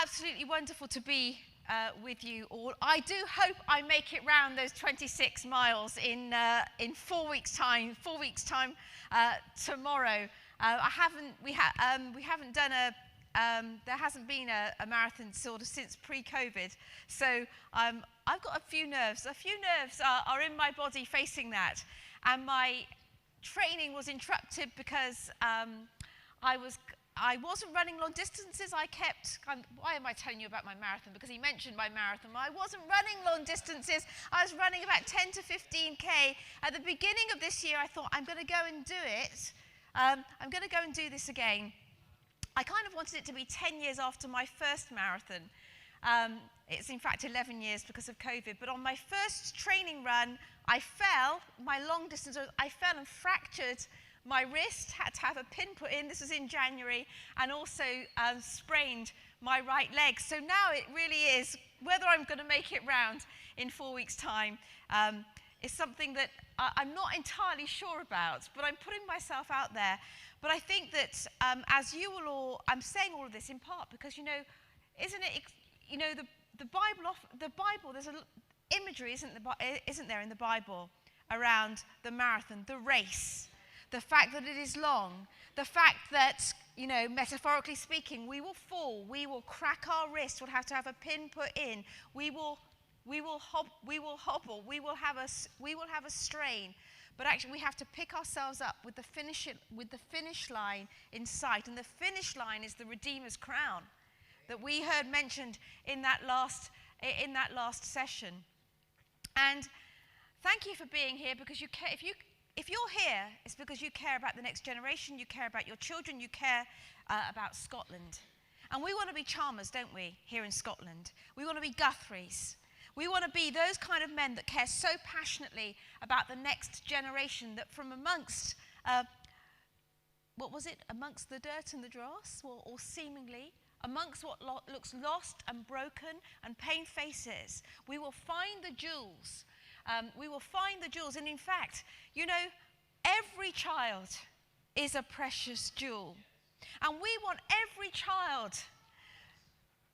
absolutely wonderful to be with you all. I do hope I make it round those 26 miles in 4 weeks' time. 4 weeks' time tomorrow. We haven't done there hasn't been a marathon sort of since pre-COVID. So I've got a few nerves. A few nerves are in my body facing that, and my training was interrupted because I wasn't running long distances. Why am I telling you about my marathon? Because he mentioned my marathon. I wasn't running long distances. I was running about 10 to 15K. At the beginning of this year, I thought, I'm going to go and do it. I'm going to go and do this again. I kind of wanted it to be 10 years after my first marathon. It's in fact 11 years because of COVID. But on my first training run, I fell, my long distance, I fell and fractured my wrist, had to have a pin put in. This was in January, and also sprained my right leg. So now it really is, whether I'm going to make it round in 4 weeks' time is something that I'm not entirely sure about, but I'm putting myself out there. But I think that as you will all, I'm saying all of this in part because, isn't it, the Bible, there's an imagery, isn't there, in the Bible around the marathon, the race. The fact that it is long, the fact that, metaphorically speaking, we will fall, we will crack our wrist, we'll have to have a pin put in, we will hobble, we will have a strain, but actually we have to pick ourselves up with the finish line in sight, and the finish line is the Redeemer's crown that we heard mentioned in that last session. And thank you for being here, because if you're here, it's because you care about the next generation, you care about your children, you care about Scotland. And we want to be Chalmers, don't we, here in Scotland? We want to be Guthries. We want to be those kind of men that care so passionately about the next generation, that from amongst, amongst the dirt and the dross, or seemingly, amongst what looks lost and broken and pain faces, we will find the jewels. We will find the jewels. And in fact, every child is a precious jewel. And we want every child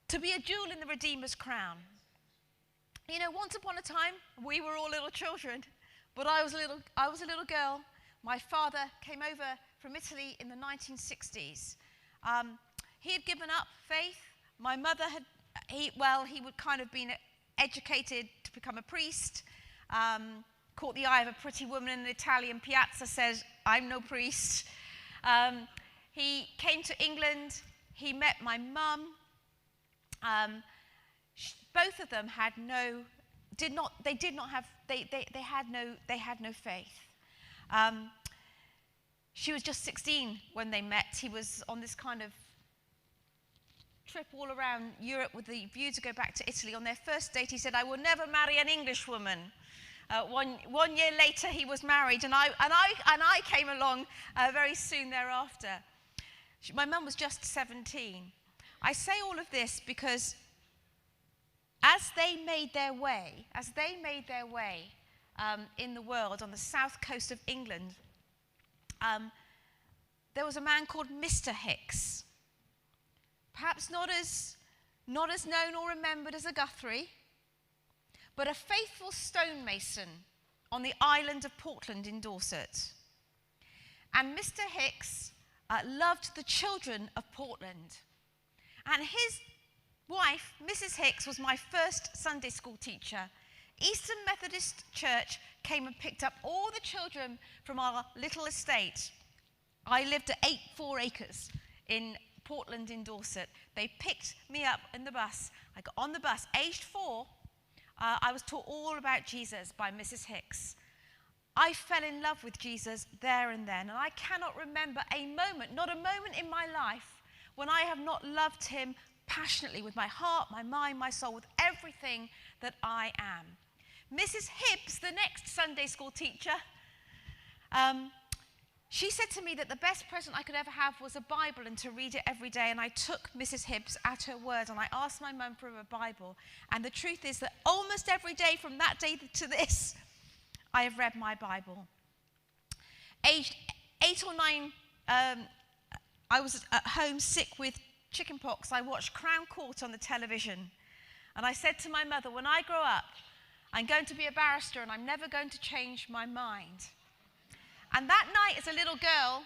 to be a jewel in the Redeemer's crown. Once upon a time, we were all little children, but I was a little girl. My father came over from Italy in the 1960s. He had given up faith. My mother he would kind of been educated to become a priest. Caught the eye of a pretty woman in an Italian piazza, says, I'm no priest. He came to England. He met my mum. Both of them had no faith. She was just 16 when they met. He was on this kind of trip all around Europe with the view to go back to Italy. On their first date, he said, I will never marry an English woman. 1 year later, he was married, and I came along very soon thereafter. My mum was just 17. I say all of this because as they made their way in the world on the south coast of England, there was a man called Mr. Hicks. Perhaps not as known or remembered as a Guthrie, but a faithful stonemason on the island of Portland in Dorset. And Mr. Hicks loved the children of Portland. And his wife, Mrs. Hicks, was my first Sunday school teacher. Eastern Methodist Church came and picked up all the children from our little estate. I lived at 4 acres in Portland in Dorset. They picked me up in the bus. I got on the bus, aged 4. I was taught all about Jesus by Mrs. Hicks. I fell in love with Jesus there and then, and I cannot remember not a moment in my life when I have not loved him passionately with my heart, my mind, my soul, with everything that I am. Mrs. Hibbs, the next Sunday school teacher, she said to me that the best present I could ever have was a Bible and to read it every day, and I took Mrs. Hibbs at her word, and I asked my mum for a Bible. And the truth is that almost every day from that day to this, I have read my Bible. Aged 8 or 9, I was at home sick with chicken pox, I watched Crown Court on the television. And I said to my mother, when I grow up, I'm going to be a barrister and I'm never going to change my mind. And that night as a little girl,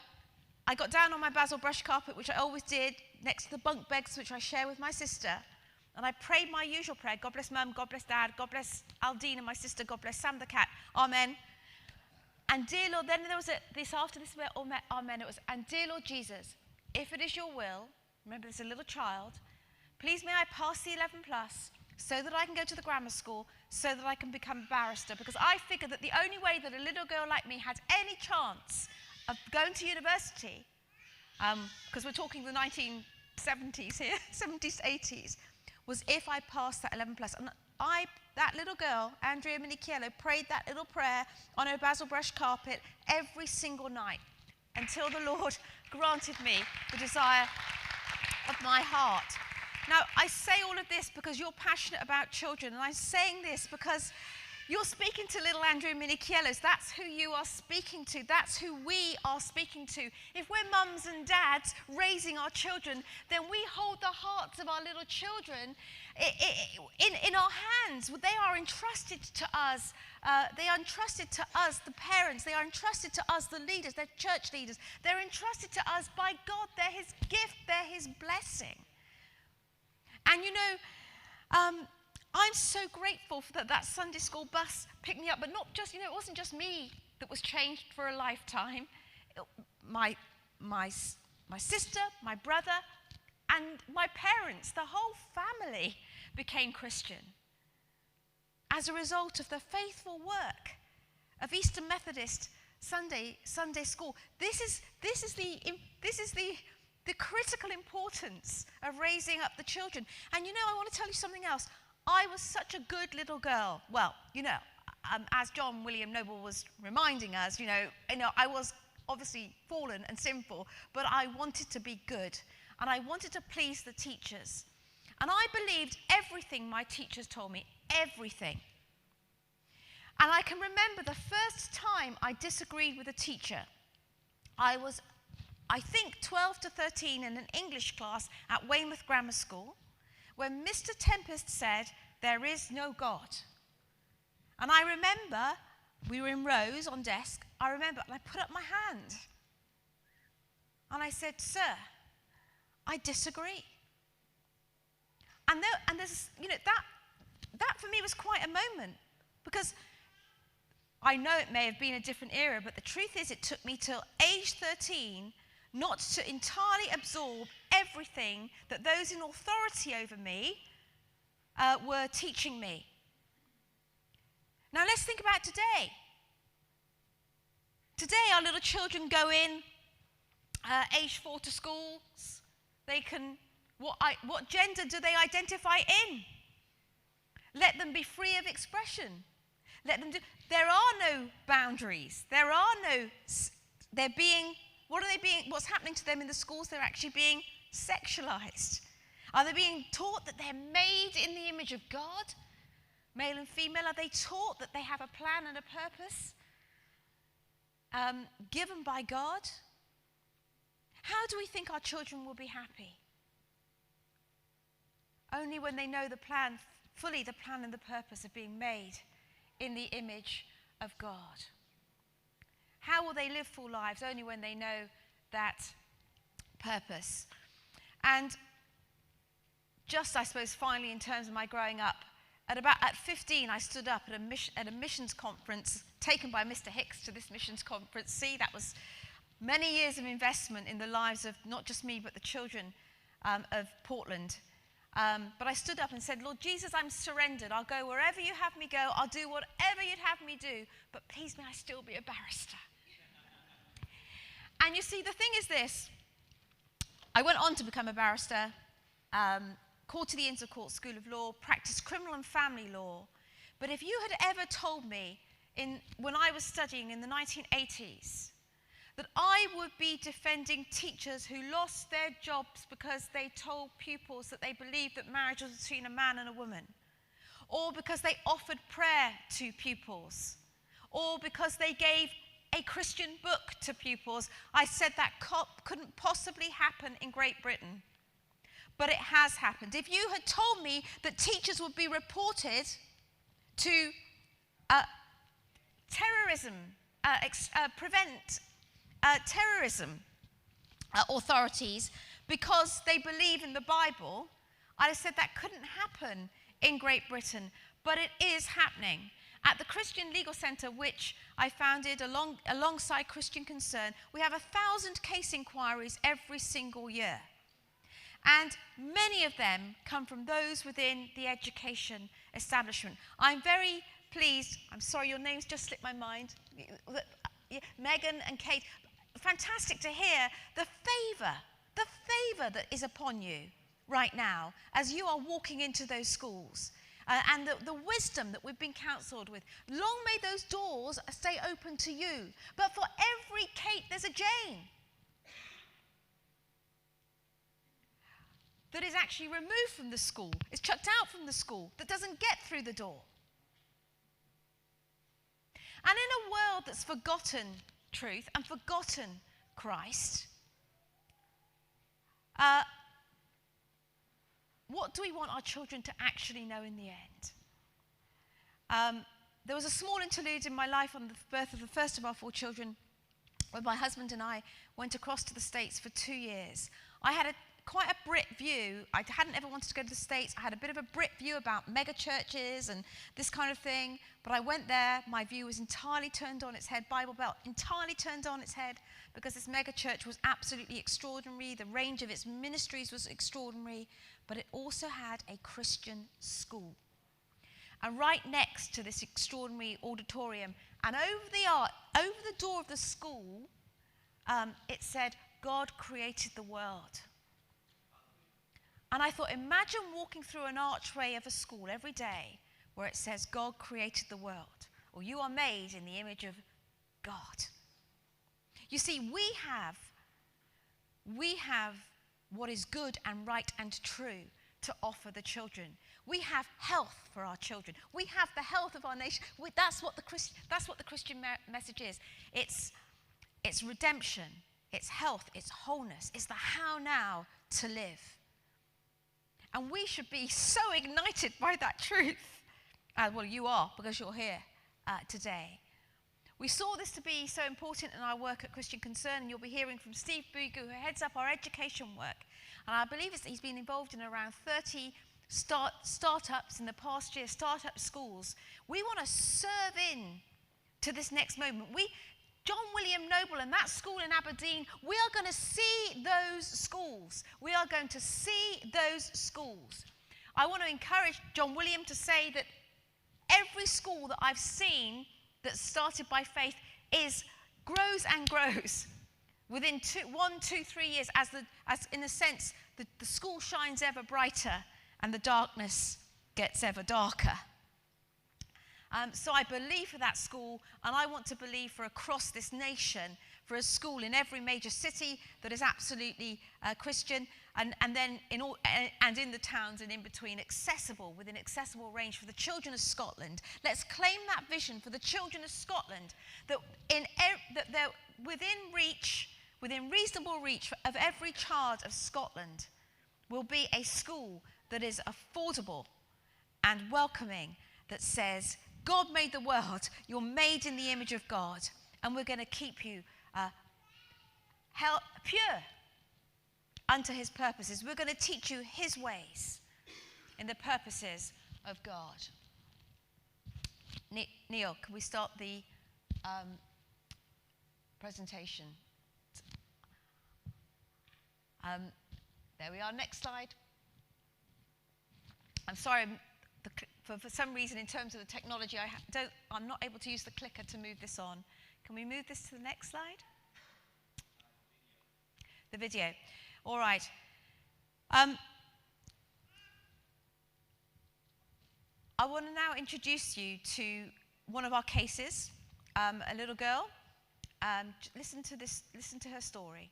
I got down on my basil brush carpet, which I always did, next to the bunk beds, which I share with my sister. And I prayed my usual prayer, God bless Mum, God bless Dad, God bless Aldina, my sister, God bless Sam the cat, Amen. And dear Lord, then there was after this, Amen, it was, and dear Lord Jesus, if it is your will, remember there's a little child, please may I pass the 11 plus so that I can go to the grammar school, so that I can become a barrister. Because I figured that the only way that a little girl like me had any chance of going to university, because we're talking the 1970s here, 70s, 80s, was if I passed that 11 plus. And that little girl, Andrea Williams, prayed that little prayer on her basil brush carpet every single night until the Lord granted me the desire of my heart. Now, I say all of this because you're passionate about children, and I'm saying this because you're speaking to little Andrea Williams. That's who you are speaking to. That's who we are speaking to. If we're mums and dads raising our children, then we hold the hearts of our little children in our hands. They are entrusted to us. They are entrusted to us, the parents. They are entrusted to us, the leaders. They're church leaders. They're entrusted to us by God. They're His gift. They're His blessing. And you know, I'm so grateful that Sunday school bus picked me up, but not just, it wasn't just me that was changed for a lifetime. My sister, my brother, and my parents, the whole family became Christian as a result of the faithful work of Eastern Methodist Sunday school. This is the critical importance of raising up the children. And I want to tell you something else. I was such a good little girl. Well, as John William Noble was reminding us, I was obviously fallen and sinful, but I wanted to be good. And I wanted to please the teachers. And I believed everything my teachers told me, everything. And I can remember the first time I disagreed with a teacher. I was, I think, 12 to 13 in an English class at Weymouth Grammar School, when Mr. Tempest said, "There is no God." And I remember, we were in rows on desk, and I put up my hand. And I said, "Sir, I disagree." And there's, that for me was quite a moment, because I know it may have been a different era, but the truth is it took me till age 13 not to entirely absorb everything that those in authority over me were teaching me. Now let's think about today. Today our little children go in age 4 to schools. They can, what gender do they identify in? Let them be free of expression. Let them do, there are no boundaries. There are no, they're being, what's happening to them in the schools? They're actually being sexualized. Are they being taught that they're made in the image of God? Male and female, are they taught that they have a plan and a purpose given by God? How do we think our children will be happy? Only when they know the plan, fully the plan and the purpose of being made in the image of God. How will they live full lives? Only when they know that purpose. And just, I suppose, finally, in terms of my growing up, at 15, I stood up at a missions conference taken by Mr. Hicks to this missions conference. See, that was many years of investment in the lives of not just me, but the children of Portland. But I stood up and said, "Lord Jesus, I'm surrendered. I'll go wherever you have me go. I'll do whatever you'd have me do. But please may I still be a barrister." And you see, the thing is this. I went on to become a barrister, called to the Inns of Court School of Law, practiced criminal and family law. But if you had ever told me when I was studying in the 1980s that I would be defending teachers who lost their jobs because they told pupils that they believed that marriage was between a man and a woman, or because they offered prayer to pupils, or because they gave a Christian book to pupils, I said that couldn't possibly happen in Great Britain. but it has happened. If you had told me that teachers would be reported to terrorism, prevent terrorism authorities because they believe in the Bible, I'd have said that couldn't happen in Great Britain, but it is happening. At the Christian Legal Centre, which I founded alongside Christian Concern, we have 1,000 case inquiries every single year. And many of them come from those within the education establishment. I'm very pleased, I'm sorry, your names just slipped my mind, Megan and Kate, fantastic to hear the favour that is upon you right now as you are walking into those schools. And the wisdom that we've been counselled with. Long may those doors stay open to you. But for every Kate, there's a Jane that is actually removed from the school, is chucked out from the school, that doesn't get through the door. And in a world that's forgotten truth and forgotten Christ, what do we want our children to actually know in the end? There was a small interlude in my life on the birth of the first of our 4 children, where my husband and I went across to the States for 2 years. I had quite a Brit view. I hadn't ever wanted to go to the States. I had a bit of a Brit view about mega churches and this kind of thing. But I went there. My view was entirely turned on its head. Bible Belt entirely turned on its head, because this mega church was absolutely extraordinary. The range of its ministries was extraordinary. But it also had a Christian school. And right next to this extraordinary auditorium, and over the door of the school, it said, "God created the world." And I thought, imagine walking through an archway of a school every day where it says, "God created the world," or "You are made in the image of God." You see, we have what is good and right and true to offer the children. We have health for our children. We have the health of our nation. That's what the Christian message is. It's redemption, it's health, it's wholeness, it's the how now to live. And we should be so ignited by that truth. Well, you are, because you're here today. We saw this to be so important in our work at Christian Concern, and you'll be hearing from Steve Bugu, who heads up our education work. And I believe he's been involved in around 30 startups in the past year, startup schools. We want to serve in to this next moment. John William Noble and that school in Aberdeen, we are going to see those schools. We are going to see those schools. I want to encourage John William to say that every school that I've seen that started by faith grows and grows. Within 1, 2, 3 years, as in a sense, the school shines ever brighter and the darkness gets ever darker. So I believe for that school, and I want to believe for across this nation, for a school in every major city that is absolutely Christian, and then in the towns and in between, within accessible range for the children of Scotland. Let's claim that vision for the children of Scotland, that they're within reasonable reach of every child of Scotland will be a school that is affordable and welcoming, that says, God made the world, you're made in the image of God, and we're going to keep you pure unto his purposes. We're going to teach you his ways in the purposes of God. Neil, can we start the presentation? There we are, next slide. I'm sorry, for some reason, in terms of the technology, I'm not able to use the clicker to move this on. Can we move this to the next slide? The video. All right. I want to now introduce you to one of our cases, a little girl. Listen to her story.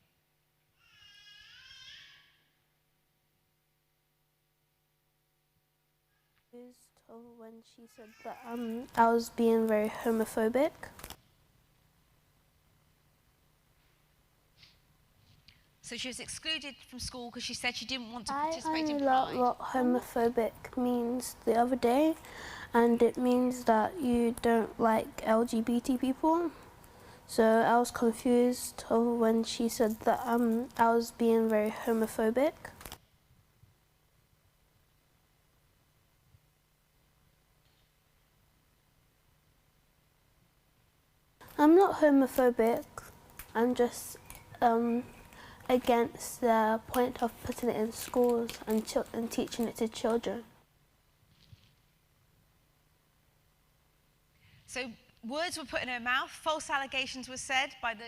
When she said that I was being very homophobic. So she was excluded from school because she said she didn't want to I participate in only Pride. learnt what homophobic means the other day, and it means that you don't like LGBT people. So I was confused when she said that I was being very homophobic. I'm not homophobic. I'm just against the point of putting it in schools and teaching it to children. So words were put in her mouth, false allegations were said by the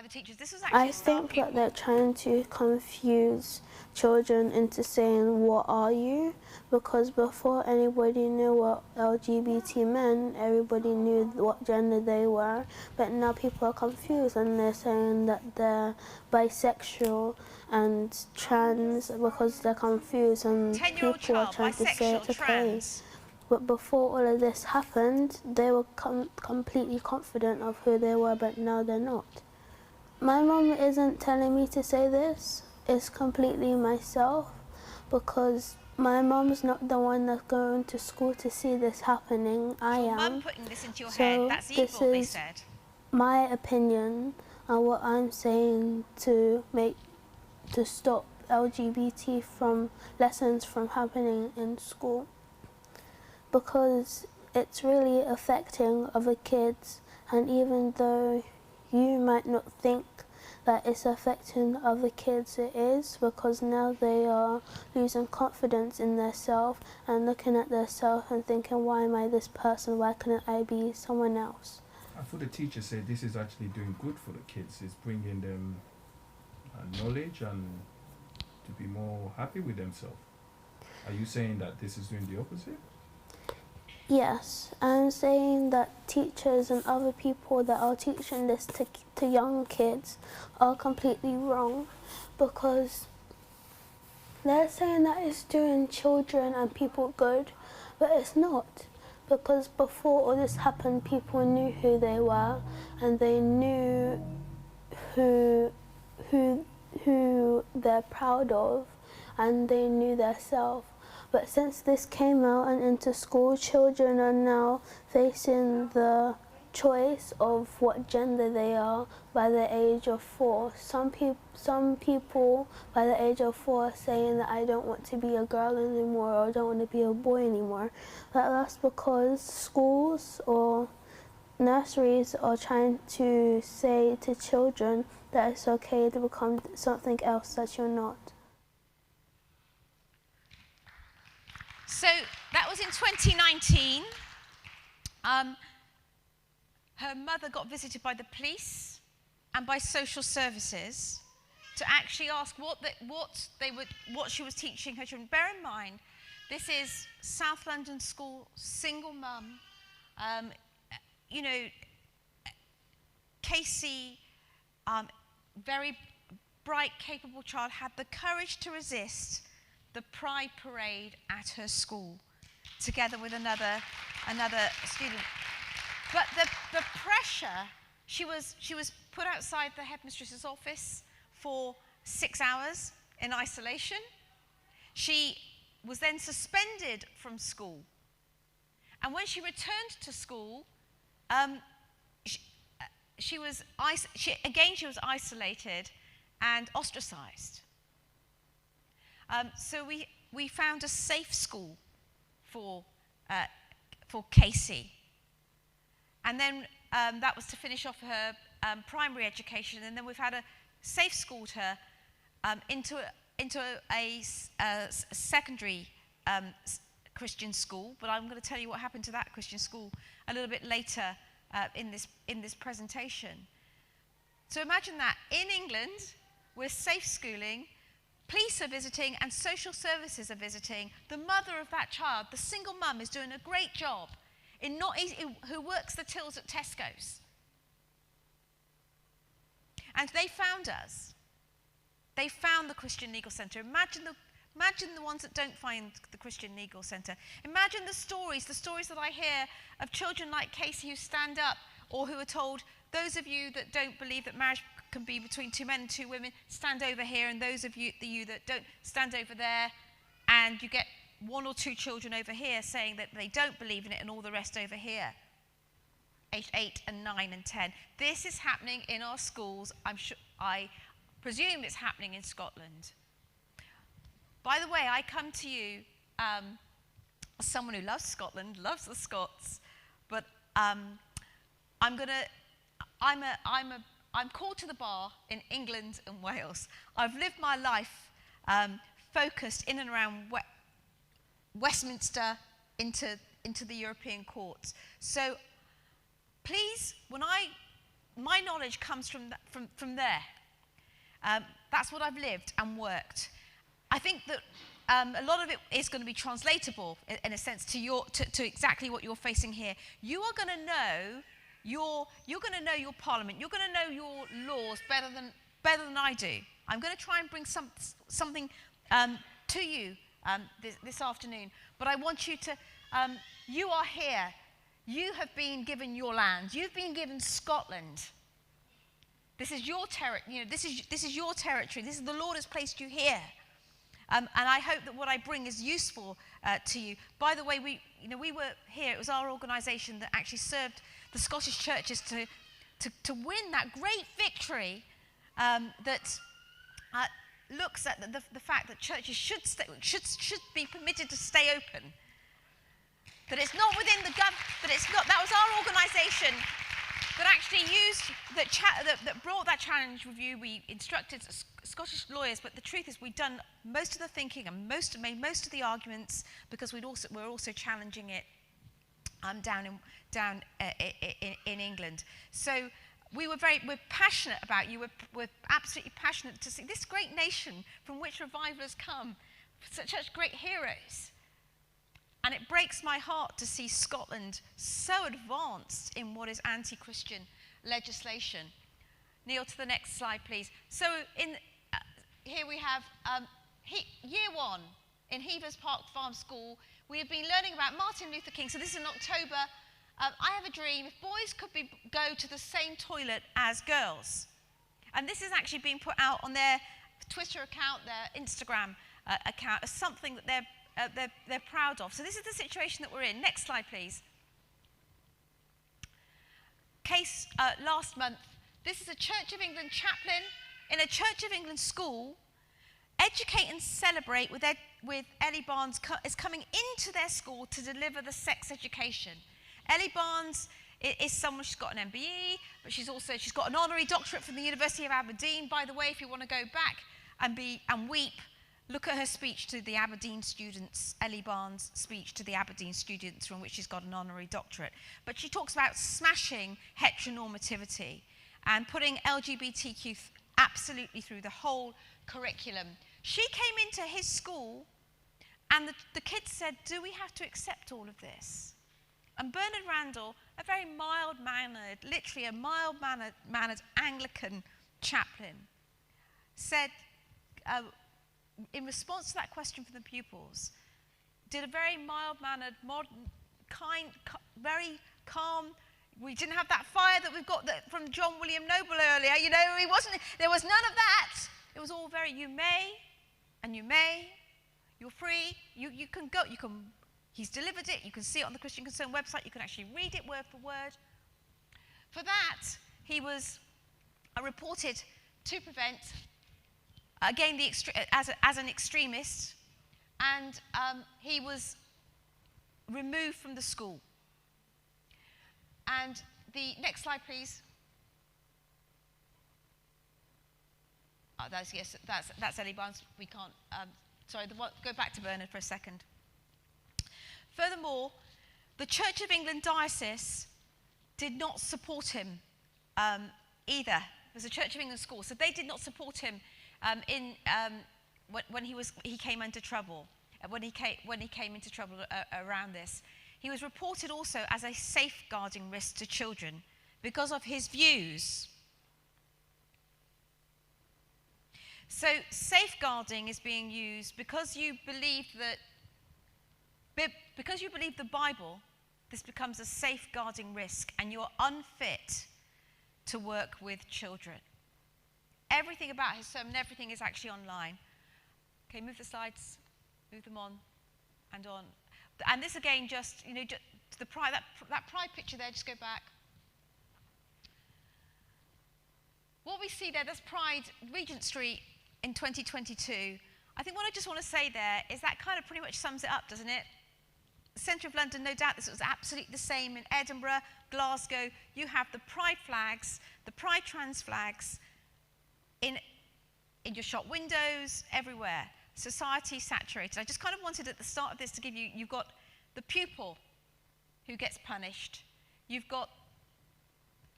teachers. This was actually I think that they're trying to confuse children into saying, what are you? Because before anybody knew what LGBT meant, everybody knew what gender they were. But now people are confused and they're saying that they're bisexual and trans because they're confused, and 10-year-old people are child, trying to say it's bisexual, okay. trans. But before all of this happened, they were completely confident of who they were, but now they're not. My mum isn't telling me to say this, it's completely myself, because my mum's not the one that's going to school to see this happening. I am. Mum putting this into your So head, that's this evil, they is said. my opinion and what I'm saying to stop LGBT lessons from happening in school, because it's really affecting other kids, and even though you might not think that it's affecting other kids, it is, because now they are losing confidence in themselves and looking at themselves and thinking, why am I this person, why can't I be someone else? I thought the teacher said this is actually doing good for the kids. It's bringing them knowledge and to be more happy with themselves. Are you saying that this is doing the opposite? Yes, I'm saying that teachers and other people that are teaching this to young kids are completely wrong, because they're saying that it's doing children and people good, but it's not. Because before all this happened, people knew who they were and they knew who they're proud of, and they knew their self. But since this came out and into school, children are now facing the choice of what gender they are by the age of 4. Some people by the age of 4 are saying that I don't want to be a girl anymore, or I don't want to be a boy anymore. But that's because schools or nurseries are trying to say to children that it's okay to become something else that you're not. So that was in 2019. Her mother got visited by the police and by social services to actually ask what she was teaching her children. Bear in mind, this is South London school, single mum. You know, Casey, very bright, capable child, had the courage to resist the Pride Parade at her school, together with another student. But the pressure, she was put outside the headmistress's office for 6 hours in isolation. She was then suspended from school. And when she returned to school, she was isolated and ostracized. So we found a safe school for Casey. And then that was to finish off her primary education. And then we've had a safe schooled her into a secondary Christian school. But I'm going to tell you what happened to that Christian school a little bit later in this presentation. So imagine that in England, we're safe schooling. Police are visiting and social services are visiting. The mother of that child, the single mum, is doing a great job who works the tills at Tesco's. And they found us. They found the Christian Legal Centre. Imagine the ones that don't find the Christian Legal Centre. Imagine the stories that I hear of children like Casey who stand up, or who are told, those of you that don't believe that marriage can be between 2 men and 2 women, stand over here, and those of you that don't, stand over there, and you get 1 or 2 children over here saying that they don't believe in it, and all the rest over here, aged 8 and 9 and 10. This is happening in our schools. I presume it's happening in Scotland. By the way, I come to you as someone who loves Scotland, loves the Scots, but I'm called to the bar in England and Wales. I've lived my life focused in and around Westminster into the European courts. So please, my knowledge comes from there. That's what I've lived and worked. I think that a lot of it is going to be translatable in a sense to exactly what you're facing here. You are going to know you're going to know your parliament. You're going to know your laws better than I do. I'm going to try and bring something to you this afternoon. But I want you to. You are here. You have been given your land. You've been given Scotland. This is your territory. This is your territory. This is the Lord has placed you here. And I hope that what I bring is useful to you. By the way, we were here. It was our organisation that actually served the Scottish churches to win that great victory that looks at the fact that churches should be permitted to stay open. That it's not within the government. That was our organisation that actually that brought that challenge review. We instructed Scottish lawyers, but the truth is we'd done most of the thinking and made most of the arguments because we're also challenging it down in England. So we're passionate about you. We're absolutely passionate to see this great nation from which revival has come, such great heroes. And it breaks my heart to see Scotland so advanced in what is anti-Christian legislation. Neil, to the next slide, please. So here we have year 1 in Heavers Park Farm School. We have been learning about Martin Luther King. So this is in October. I have a dream. If boys could go to the same toilet as girls. And this is actually being put out on their Twitter account, their Instagram account, as something that they're proud of. So this is the situation that we're in. Next slide, please. Case last month. This is a Church of England chaplain in a Church of England school. Educate and Celebrate with Ellie Barnes is coming into their school to deliver the sex education. Ellie Barnes is someone, she's got an MBE, but she's got an honorary doctorate from the University of Aberdeen. By the way, if you want to go back and weep, look at her speech to the Aberdeen students, Ellie Barnes' speech to the Aberdeen students, from which she's got an honorary doctorate. But she talks about smashing heteronormativity and putting LGBTQ absolutely through the whole curriculum. She came into his school and the kids said, do we have to accept all of this? And Bernard Randall, a very mild-mannered, literally a mild-mannered Anglican chaplain, said, in response to that question from the pupils, did a very mild-mannered, modern, kind, very calm. We didn't have that fire that we've got from John William Noble earlier. There was none of that. It was all very, you may, and you may, you're free, you can go, he's delivered it, you can see it on the Christian Concern website, you can actually read it word for word. For that, he was reported to Prevent, again, as an extremist, and he was removed from the school. And the next slide, please. That's Ellie Barnes. We can't. Go back to Bernard for a second. Furthermore, the Church of England diocese did not support him either. There's a Church of England school, so they did not support him when he came into trouble. When he came into trouble around this, he was reported also as a safeguarding risk to children because of his views. So safeguarding is being used because you believe the Bible. This becomes a safeguarding risk, and you're unfit to work with children. everything about his sermon, everything is actually online. Okay, move the slides, move them on and on. And this again, just, just the pride, that pride picture there, just go back. What we see there, that's Pride, Regent Street in 2022. I think what I just want to say there is that kind of pretty much sums it up, doesn't it? The centre of London, no doubt this was absolutely the same in Edinburgh, Glasgow. You have the pride flags, the pride trans flags in your shop windows, everywhere. Society saturated. I just kind of wanted at the start of this to give you, you've got the pupil who gets punished. You've got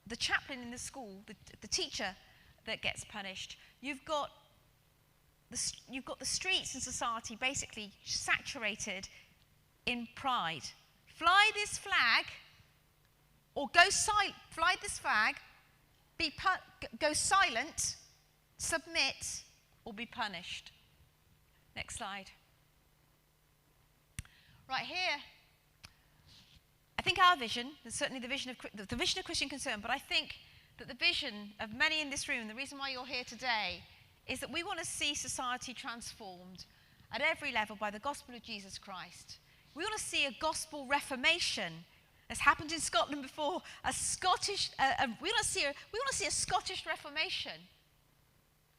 the chaplain in the school, the teacher that gets punished. You've got the streets and society basically saturated in pride. Fly this flag, or fly this flag, go silent, submit, or be punished. Next slide. Right here, I think our vision, and certainly the vision of Christian Concern, but I think that the vision of many in this room, the reason why you're here today, is that we want to see society transformed at every level by the gospel of Jesus Christ. We want to see a gospel reformation, as happened in Scotland before. We want to see a Scottish Reformation.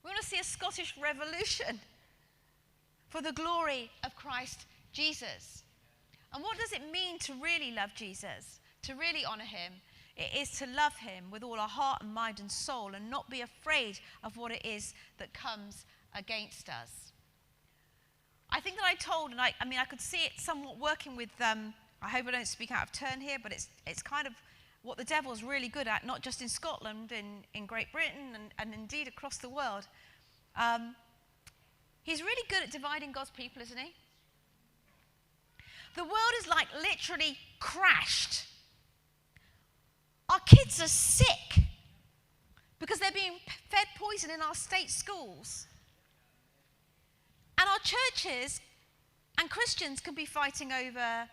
We want to see a Scottish revolution for the glory of Christ Jesus. And what does it mean to really love Jesus, to really honour him? It is to love him with all our heart and mind and soul and not be afraid of what it is that comes against us. I think that I told, and I could see it somewhat working with, I hope I don't speak out of turn here, but it's kind of what the devil's really good at, not just in Scotland, in Great Britain, and indeed across the world. He's really good at dividing God's people, isn't he? The world is like literally crashed. Our kids are sick because they're being fed poison in our state schools. And our churches and Christians can be fighting over,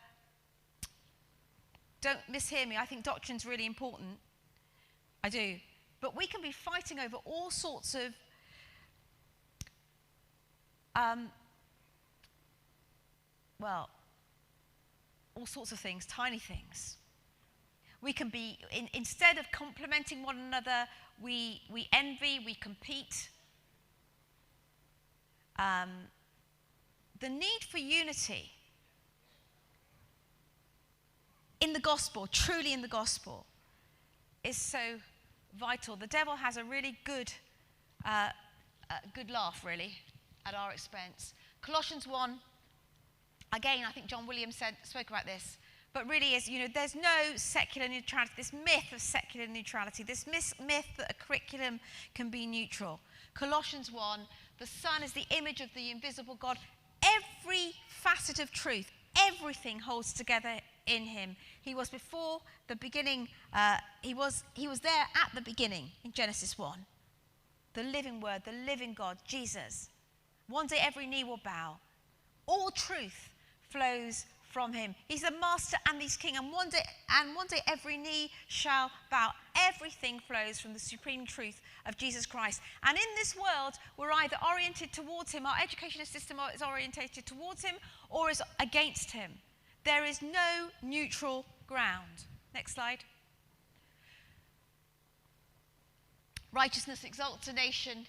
don't mishear me, I think doctrine's really important. I do. But we can be fighting over all sorts of all sorts of things, tiny things. We can be, instead of complimenting one another, we envy, we compete. The need for unity in the gospel, truly in the gospel, is so vital. The devil has a really good laugh, really, at our expense. Colossians 1, again, I think John Williams spoke about this, but really is, there's no secular neutrality, this myth of secular neutrality, this myth that a curriculum can be neutral. Colossians 1, the Son is the image of the invisible God. Every facet of truth, everything holds together in him. He was before the beginning, he was there at the beginning in Genesis 1. The living word, the living God, Jesus. One day every knee will bow. All truth flows from him. He's the master and he's king, and one day every knee shall bow. Everything flows from the supreme truth of Jesus Christ. And in this world, we're either oriented towards him, our educational system is orientated towards him, or is against him. There is no neutral ground. Next slide. Righteousness exalts a nation.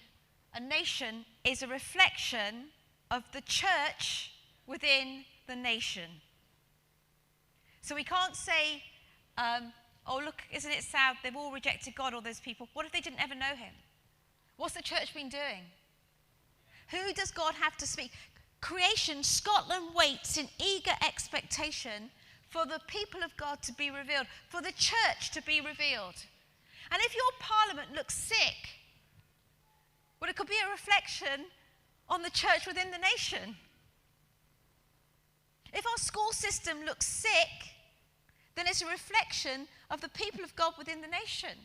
A nation is a reflection of the church within the nation. So we can't say, oh, look, isn't it sad? They've all rejected God, all those people. What if they didn't ever know him? What's the church been doing? Who does God have to speak? Creation, Scotland waits in eager expectation for the people of God to be revealed, for the church to be revealed. And if your parliament looks sick, well, it could be a reflection on the church within the nation. If our school system looks sick, then it's a reflection of the people of God within the nation.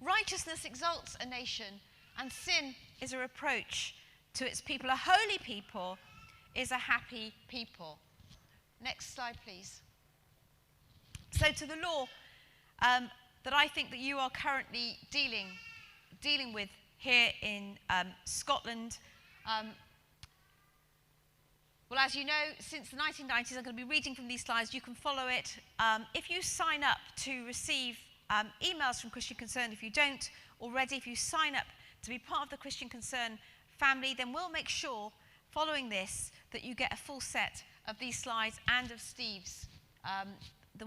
Righteousness exalts a nation, and sin is a reproach to its people. A holy people is a happy people. Next slide, please. So to the law, that I think that you are currently dealing with here in Scotland. Well, as you know, since the 1990s, I'm going to be reading from these slides. You can follow it. If you sign up to receive emails from Christian Concern, if you don't already, if you sign up to be part of the Christian Concern family, then we'll make sure, following this, that you get a full set of these slides and of Steve's, the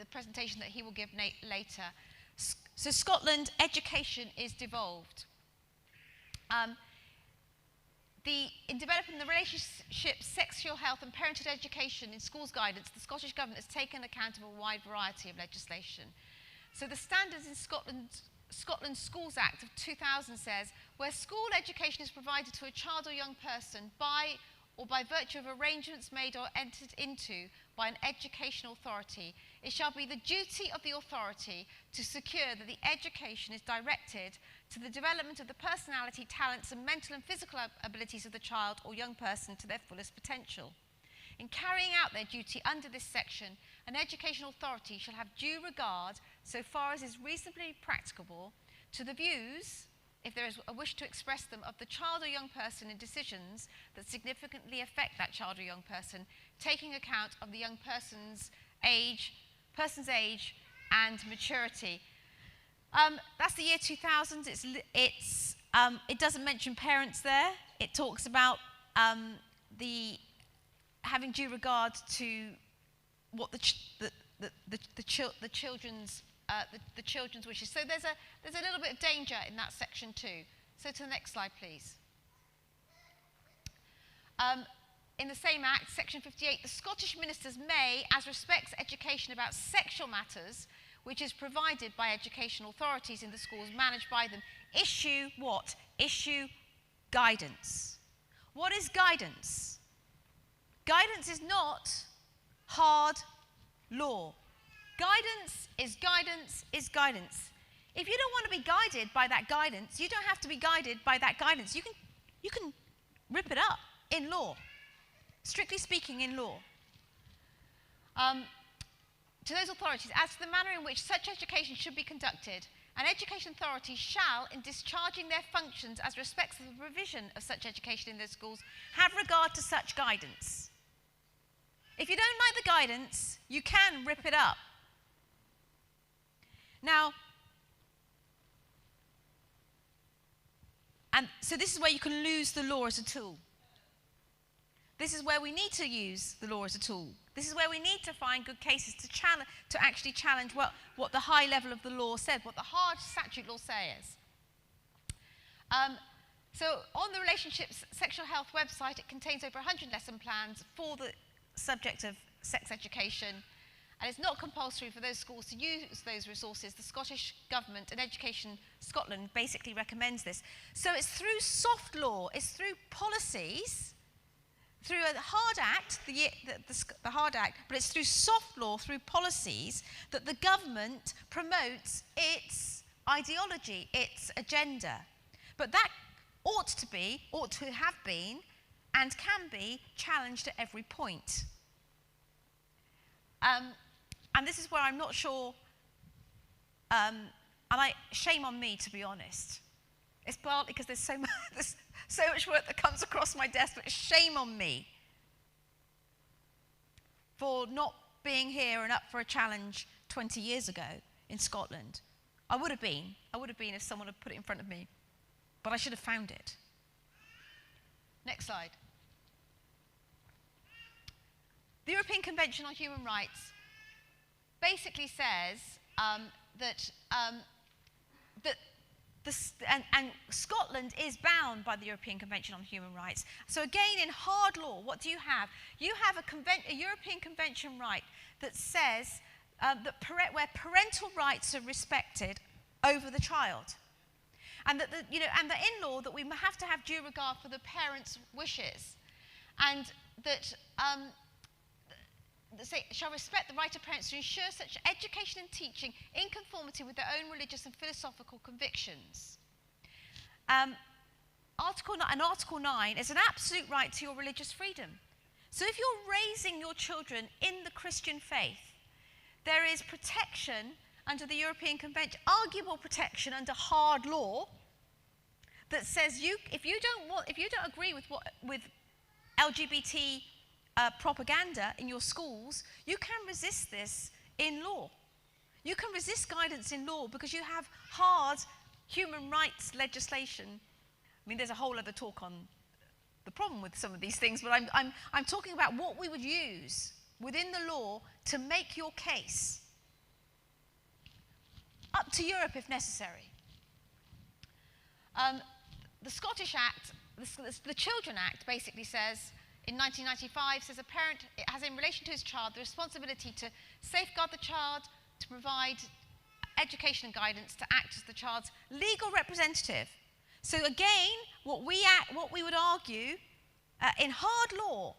presentation that he will give later. So Scotland, education is devolved. In developing the relationship, sexual health and parental education in schools guidance, the Scottish Government has taken account of a wide variety of legislation. So the standards in Scotland Schools Act of 2000 says, where school education is provided to a child or young person by or by virtue of arrangements made or entered into by an educational authority, it shall be the duty of the authority to secure that the education is directed to the development of the personality, talents, and mental and physical abilities of the child or young person to their fullest potential. In carrying out their duty under this section, an educational authority shall have due regard, so far as is reasonably practicable, to the views, if there is a wish to express them, of the child or young person in decisions that significantly affect that child or young person, taking account of the young person's age and maturity. That's the year 2000. It doesn't mention parents there. It talks about having due regard to what the children's wishes. So there's a little bit of danger in that section too. So to the next slide, please. In the same Act, section 58, the Scottish ministers may, as respects education about sexual matters, which is provided by educational authorities in the schools managed by them, issue what? Issue guidance. What is guidance? Guidance is not hard law. Guidance is guidance is guidance. If you don't want to be guided by that guidance, you don't have to be guided by that guidance. You can rip it up in law. Strictly speaking, in law. To those authorities, as to the manner in which such education should be conducted, an education authority shall, in discharging their functions as respects the provision of such education in their schools, have regard to such guidance. If you don't like the guidance, you can rip it up. Now, and so this is where you can lose the law as a tool. This is where we need to use the law as a tool. This is where we need to find good cases to actually challenge what the high level of the law said, what the hard statute law says. So on the Relationships Sexual Health website, it contains over 100 lesson plans for the subject of sex education. And it's not compulsory for those schools to use those resources. The Scottish Government and Education Scotland basically recommends this. So it's through soft law, it's through policies, through a hard act, the hard act, but it's through soft law, through policies, that the government promotes its ideology, its agenda. But that ought to have been, and can be, challenged at every point. And this is where I'm not sure, shame on me, to be honest. It's partly because there's so much work that comes across my desk, but shame on me for not being here and up for a challenge 20 years ago in Scotland. I would have been if someone had put it in front of me, but I should have found it. Next slide. The European Convention on Human Rights basically says and Scotland is bound by the European Convention on Human Rights. So again, in hard law, what do you have? You have a European Convention right that says where parental rights are respected over the child. And that in law that we have to have due regard for the parents' wishes. And that shall respect the right of parents to ensure such education and teaching in conformity with their own religious and philosophical convictions. Article 9 is an absolute right to your religious freedom. So if you're raising your children in the Christian faith, there is protection under the European Convention, arguable protection under hard law that says if you don't agree with LGBT propaganda in your schools, you can resist this in law. You can resist guidance in law because you have hard human rights legislation. I mean, there's a whole other talk on the problem with some of these things, but I'm talking about what we would use within the law to make your case. Up to Europe if necessary. The Scottish Act, the Children Act basically says, in 1995, says a parent has in relation to his child the responsibility to safeguard the child, to provide education and guidance, to act as the child's legal representative. So again, what we would argue in hard law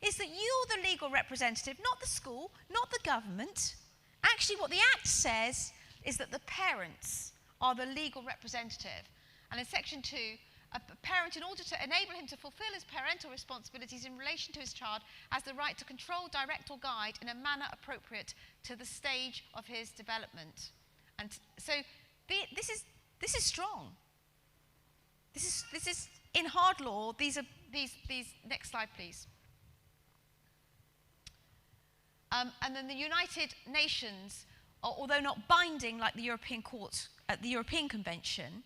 is that you're the legal representative, not the school, not the government. Actually, what the Act says is that the parents are the legal representative. And in Section 2, a parent, in order to enable him to fulfill his parental responsibilities in relation to his child, has the right to control, direct or guide in a manner appropriate to the stage of his development. And so this is strong. This is in hard law. These next slide, please. And then the United Nations, although not binding like the European Court at the European Convention,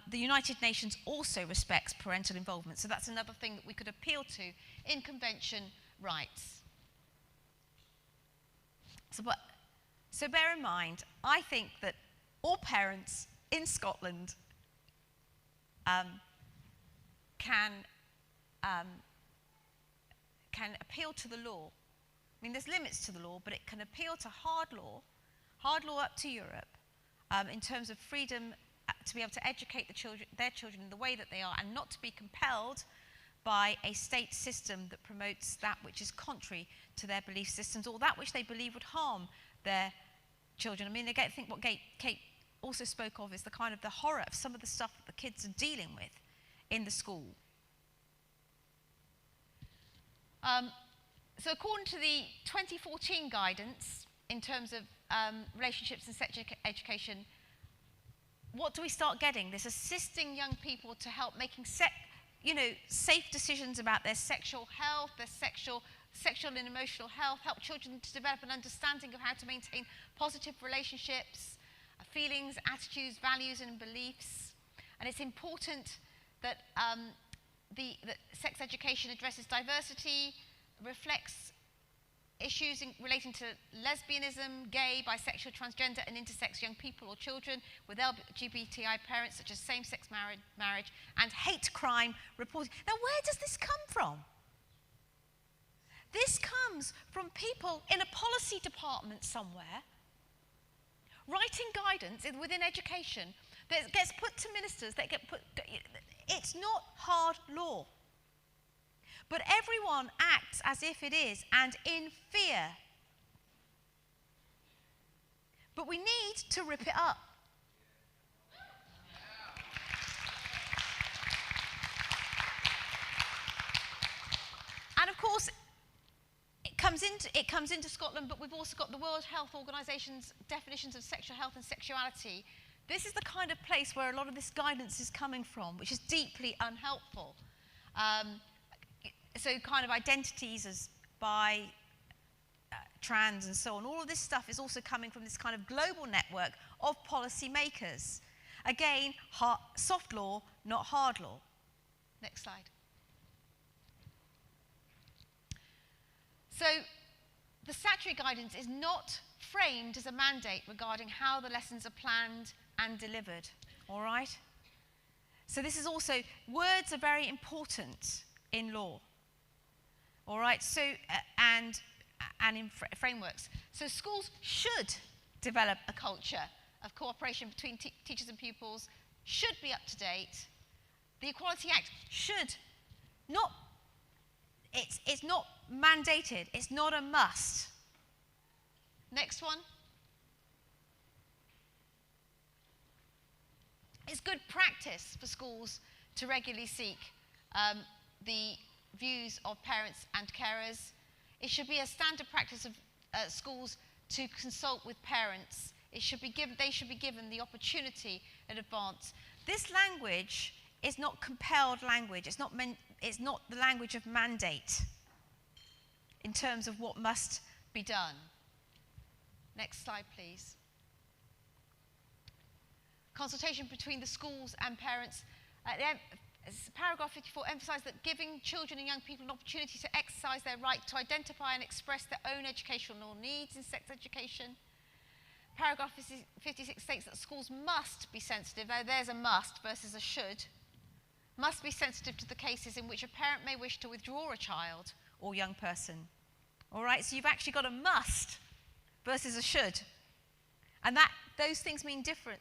the United Nations also respects parental involvement. So that's another thing that we could appeal to in convention rights. So bear in mind, I think that all parents in Scotland can appeal to the law. I mean, there's limits to the law, but it can appeal to hard law up to Europe, in terms of freedom to be able to educate their children in the way that they are, and not to be compelled by a state system that promotes that which is contrary to their belief systems, or that which they believe would harm their children. I mean, I think what Kate also spoke of is the kind of the horror of some of the stuff that the kids are dealing with in the school. So according to the 2014 guidance in terms of relationships and sex education, what do we start getting? This assisting young people to help making safe decisions about their sexual health, their sexual and emotional health, help children to develop an understanding of how to maintain positive relationships, feelings, attitudes, values and beliefs. And it's important that that sex education addresses diversity, reflects issues relating to lesbianism, gay, bisexual, transgender and intersex young people or children with LGBTI parents, such as same-sex marriage and hate crime reporting. Now, where does this come from? This comes from people in a policy department somewhere writing guidance within education that gets put to ministers, it's not hard law. But everyone acts as if it is, and in fear. But we need to rip it up. And of course, it comes into Scotland, but we've also got the World Health Organisation's definitions of sexual health and sexuality. This is the kind of place where a lot of this guidance is coming from, which is deeply unhelpful. So kind of identities as bi, trans and so on, all of this stuff is also coming from this kind of global network of policy makers. Again, soft law, not hard law. Next slide. So the statutory guidance is not framed as a mandate regarding how the lessons are planned and delivered, all right? So this is also, words are very important in law. All right, so, and in frameworks. So schools should develop a culture of cooperation between teachers and pupils, should be up to date. The Equality Act should not, it's not mandated, it's not a must. Next one. It's good practice for schools to regularly seek the views of parents and carers. It should be a standard practice of schools to consult with parents they should be given the opportunity in advance. This language is not compelled language. It's not the language of mandate in terms of what must be done. Next slide, please. Consultation between the schools and parents. Paragraph 54 emphasises that giving children and young people an opportunity to exercise their right to identify and express their own educational needs in sex education. Paragraph 56 states that schools must be sensitive, though there's a must versus a should, must be sensitive to the cases in which a parent may wish to withdraw a child or young person. All right, so you've actually got a must versus a should. And those things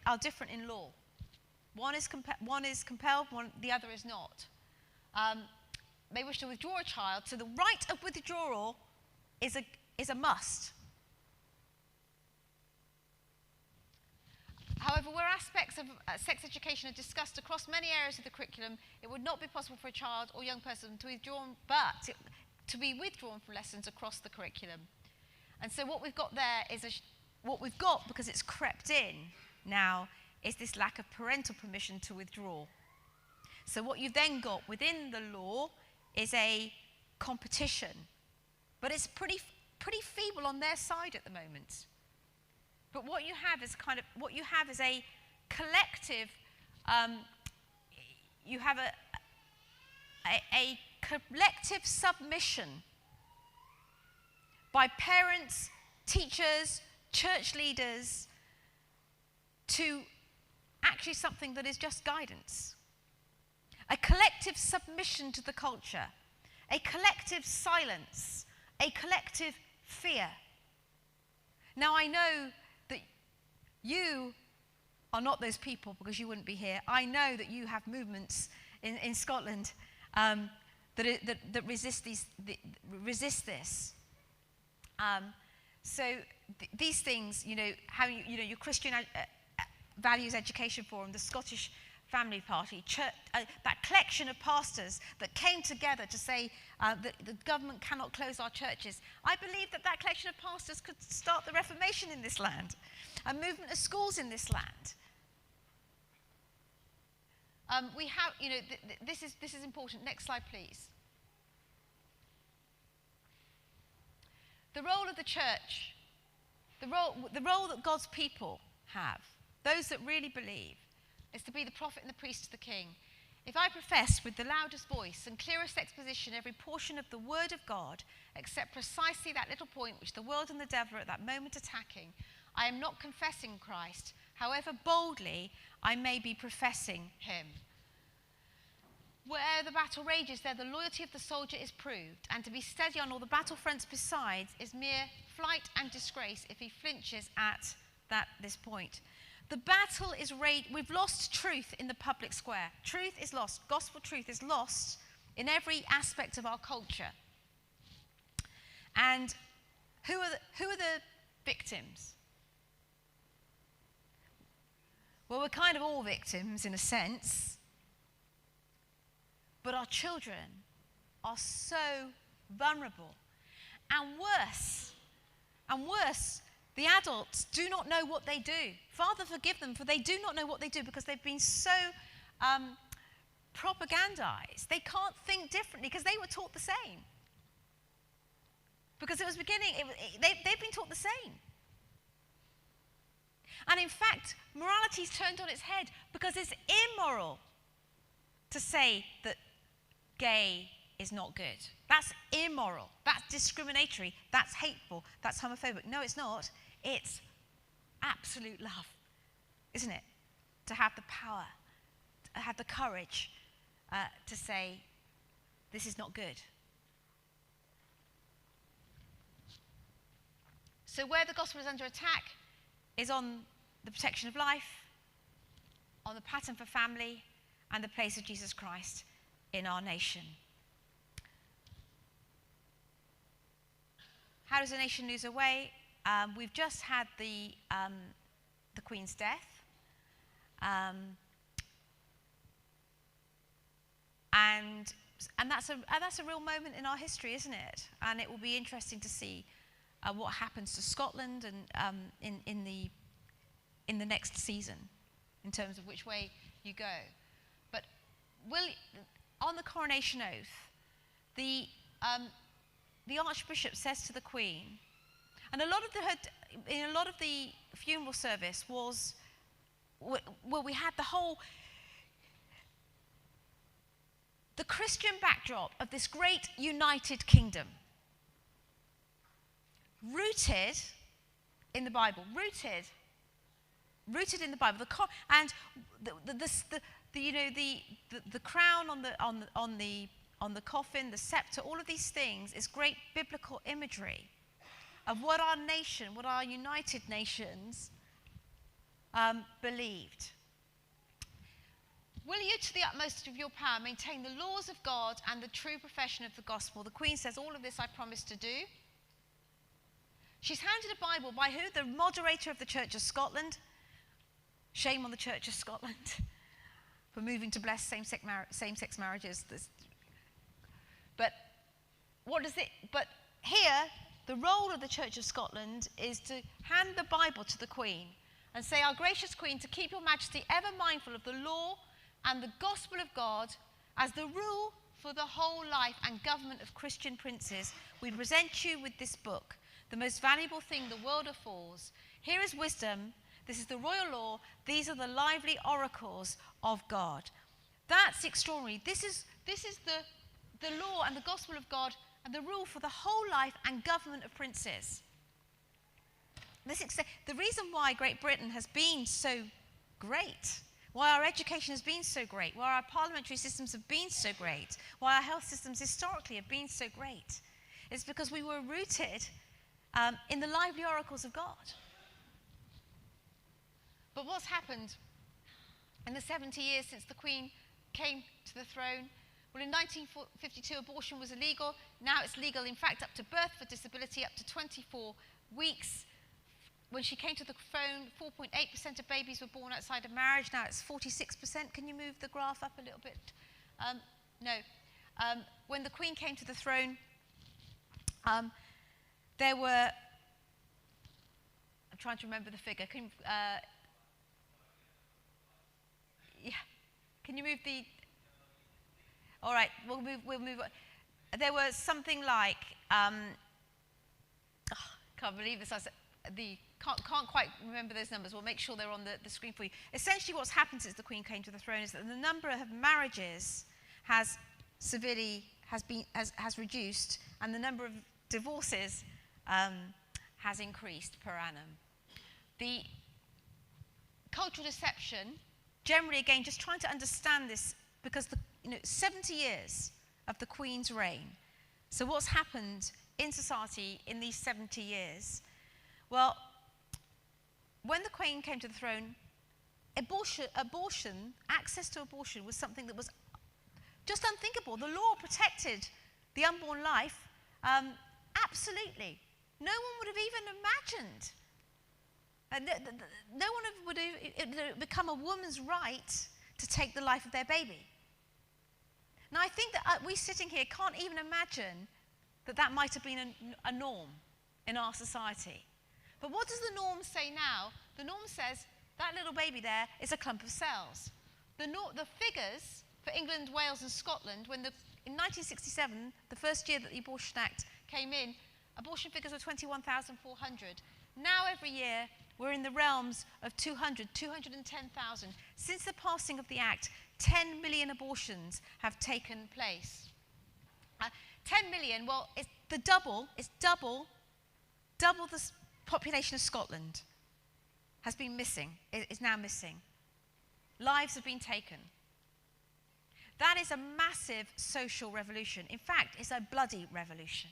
are different in law. One is compelled, the other is not. May wish to withdraw a child, so the right of withdrawal is a must. However, where aspects of sex education are discussed across many areas of the curriculum, it would not be possible for a child or young person to be withdrawn from lessons across the curriculum. And so what we've got there is what we've got, because it's crept in now, is this lack of parental permission to withdraw. So what you've then got within the law is a competition, but it's pretty feeble on their side at the moment. But what you have is a collective. You have a collective submission by parents, teachers, church leaders to actually something that is just guidance. A collective submission to the culture, a collective silence, a collective fear. Now I know that you are not those people, because you wouldn't be here. I know that you have movements in Scotland that resist this. So these things, your Christian Values Education Forum, the Scottish Family Party, that collection of pastors that came together to say that the government cannot close our churches. I believe that collection of pastors could start the Reformation in this land, a movement of schools in this land. We have, this is important. Next slide, please. The role of the church, the role that God's people have, those that really believe, is to be the prophet and the priest to the king. If I profess with the loudest voice and clearest exposition every portion of the word of God, except precisely that little point which the world and the devil are at that moment attacking, I am not confessing Christ, however boldly I may be professing him. Where the battle rages, there the loyalty of the soldier is proved, and to be steady on all the battlefronts besides is mere flight and disgrace if he flinches at this point. The battle is raged. We've lost truth in the public square. Truth is lost. Gospel truth is lost in every aspect of our culture. And who are the victims? Well, we're kind of all victims in a sense. But our children are so vulnerable. And worse, the adults do not know what they do. Father, forgive them, for they do not know what they do, because they've been so propagandized. They can't think differently because they were taught the same. Because it was beginning, they've been taught the same. And in fact, morality's turned on its head, because it's immoral to say that gay is not good. That's immoral. That's discriminatory. That's hateful. That's homophobic. No, it's not. It's absolute love, isn't it? To have the power, to have the courage to say, this is not good. So where the gospel is under attack is on the protection of life, on the pattern for family, and the place of Jesus Christ in our nation. How does a nation lose her way? We've just had the Queen's death, and that's a real moment in our history, isn't it? And it will be interesting to see what happens to Scotland and in the in the next season in terms of which way you go. But on the coronation oath, the Archbishop says to the Queen, and a lot of the funeral service was, well, we had the Christian backdrop of this great united kingdom, rooted in the Bible, rooted in the Bible, and the crown on the coffin, the scepter, all of these things is great biblical imagery of what our nation, what our United Nations believed. Will you, to the utmost of your power, maintain the laws of God and the true profession of the gospel? The Queen says, all of this I promise to do. She's handed a Bible by who? The moderator of the Church of Scotland. Shame on the Church of Scotland for moving to bless same-sex marriages. But here, the role of the Church of Scotland is to hand the Bible to the Queen and say, our gracious Queen, to keep your majesty ever mindful of the law and the gospel of God as the rule for the whole life and government of Christian princes, we present you with this book, the most valuable thing the world affords. Here is wisdom. This is the royal law. These are the lively oracles of God. That's extraordinary. This is the law and the gospel of God and the rule for the whole life and government of princes. The reason why Great Britain has been so great, why our education has been so great, why our parliamentary systems have been so great, why our health systems historically have been so great, is because we were rooted in the lively oracles of God. But what's happened in the 70 years since the Queen came to the throne? Well, in 1952, abortion was illegal. Now it's legal, in fact, up to birth for disability, up to 24 weeks. When she came to the throne, 4.8% of babies were born outside of marriage. Now it's 46%. Can you move the graph up a little bit? No. When the Queen came to the throne, there were... I'm trying to remember the figure. Can you move the... All right, we'll move on. There was something like... can't believe this. Can't quite remember those numbers. We'll make sure they're on the screen for you. Essentially, what's happened since the Queen came to the throne is that the number of marriages has reduced, and the number of divorces has increased per annum. The cultural deception, generally, again, just trying to understand this, because 70 years of the Queen's reign. So what's happened in society in these 70 years? Well, when the Queen came to the throne, abortion, access to abortion was something that was just unthinkable. The law protected the unborn life, absolutely. No one would have even imagined. No one would have become a woman's right to take the life of their baby. Now, I think that we sitting here can't even imagine that might have been a norm in our society. But what does the norm say now? The norm says that little baby there is a clump of cells. The figures for England, Wales and Scotland, in 1967, the first year that the Abortion Act came in, abortion figures were 21,400. Now every year we're in the realms of 210,000. Since the passing of the Act, 10 million abortions have taken place. 10 million, well, it's double the population of Scotland has been missing, is now missing. Lives have been taken. That is a massive social revolution. In fact, it's a bloody revolution.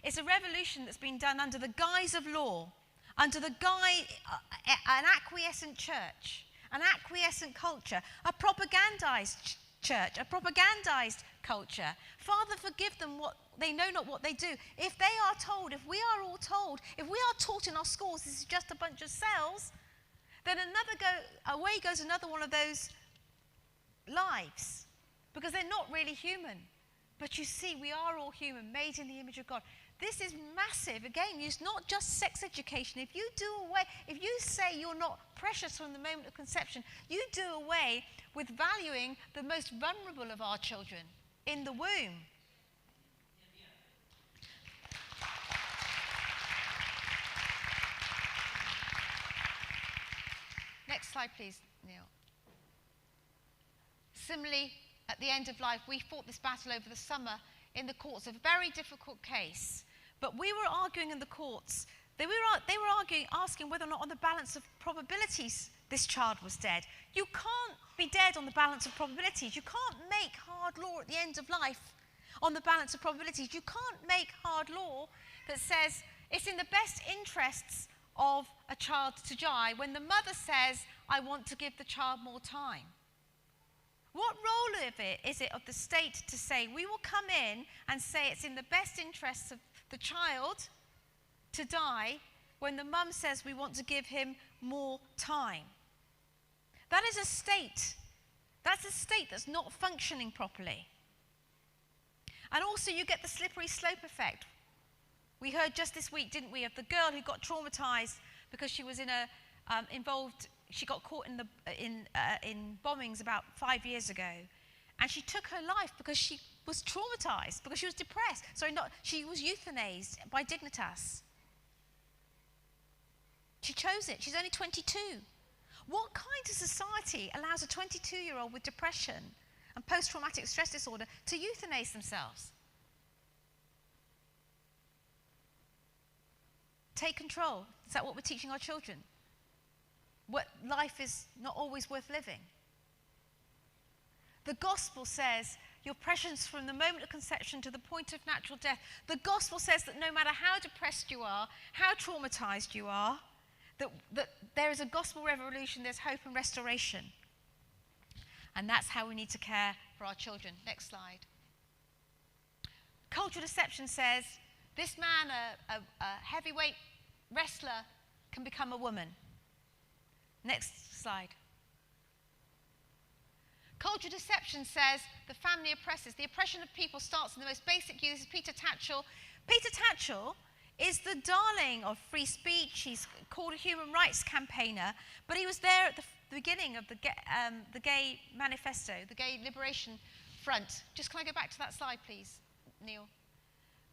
It's a revolution that's been done under the guise of law, under the an acquiescent church, an acquiescent culture, a propagandized church, a propagandized culture. Father, forgive them, they know not what they do. If they are told, if we are all told, if we are taught in our schools this is just a bunch of cells, then away goes another one of those lives, because they're not really human. But you see, we are all human, made in the image of God. This is massive. Again, it's not just sex education. If you say you're not precious from the moment of conception, you do away with valuing the most vulnerable of our children in the womb. Next slide, please, Neil. Similarly, at the end of life, we fought this battle over the summer in the courts, a very difficult case. But we were arguing in the courts, they were arguing, asking whether or not on the balance of probabilities this child was dead. You can't be dead on the balance of probabilities. You can't make hard law at the end of life on the balance of probabilities. You can't make hard law that says it's in the best interests of a child to die when the mother says, I want to give the child more time. What role is it of the state to say, we will come in and say it's in the best interests of the child to die when the mum says we want to give him more time? That is a state. That's a state that's not functioning properly. And also you get the slippery slope effect. We heard just this week, didn't we, of the girl who got traumatized because she was she got caught in bombings about 5 years ago. And she took her life because she was traumatized, because she was depressed. She was euthanized by Dignitas. She chose it. She's only 22. What kind of society allows a 22-year-old with depression and post-traumatic stress disorder to euthanize themselves? Take control. Is that what we're teaching our children? What life is not always worth living. The gospel says your precious from the moment of conception to the point of natural death. The gospel says that no matter how depressed you are, how traumatized you are, that there is a gospel revolution, there's hope and restoration. And that's how we need to care for our children. Next slide. Cultural deception says this man, a heavyweight wrestler, can become a woman. Next slide. Cultural deception says the family oppresses. The oppression of people starts in the most basic use. This is Peter Tatchell. Peter Tatchell is the darling of free speech. He's called a human rights campaigner, but he was there at the beginning of the gay manifesto, the Gay Liberation Front. Just can I go back to that slide, please, Neil?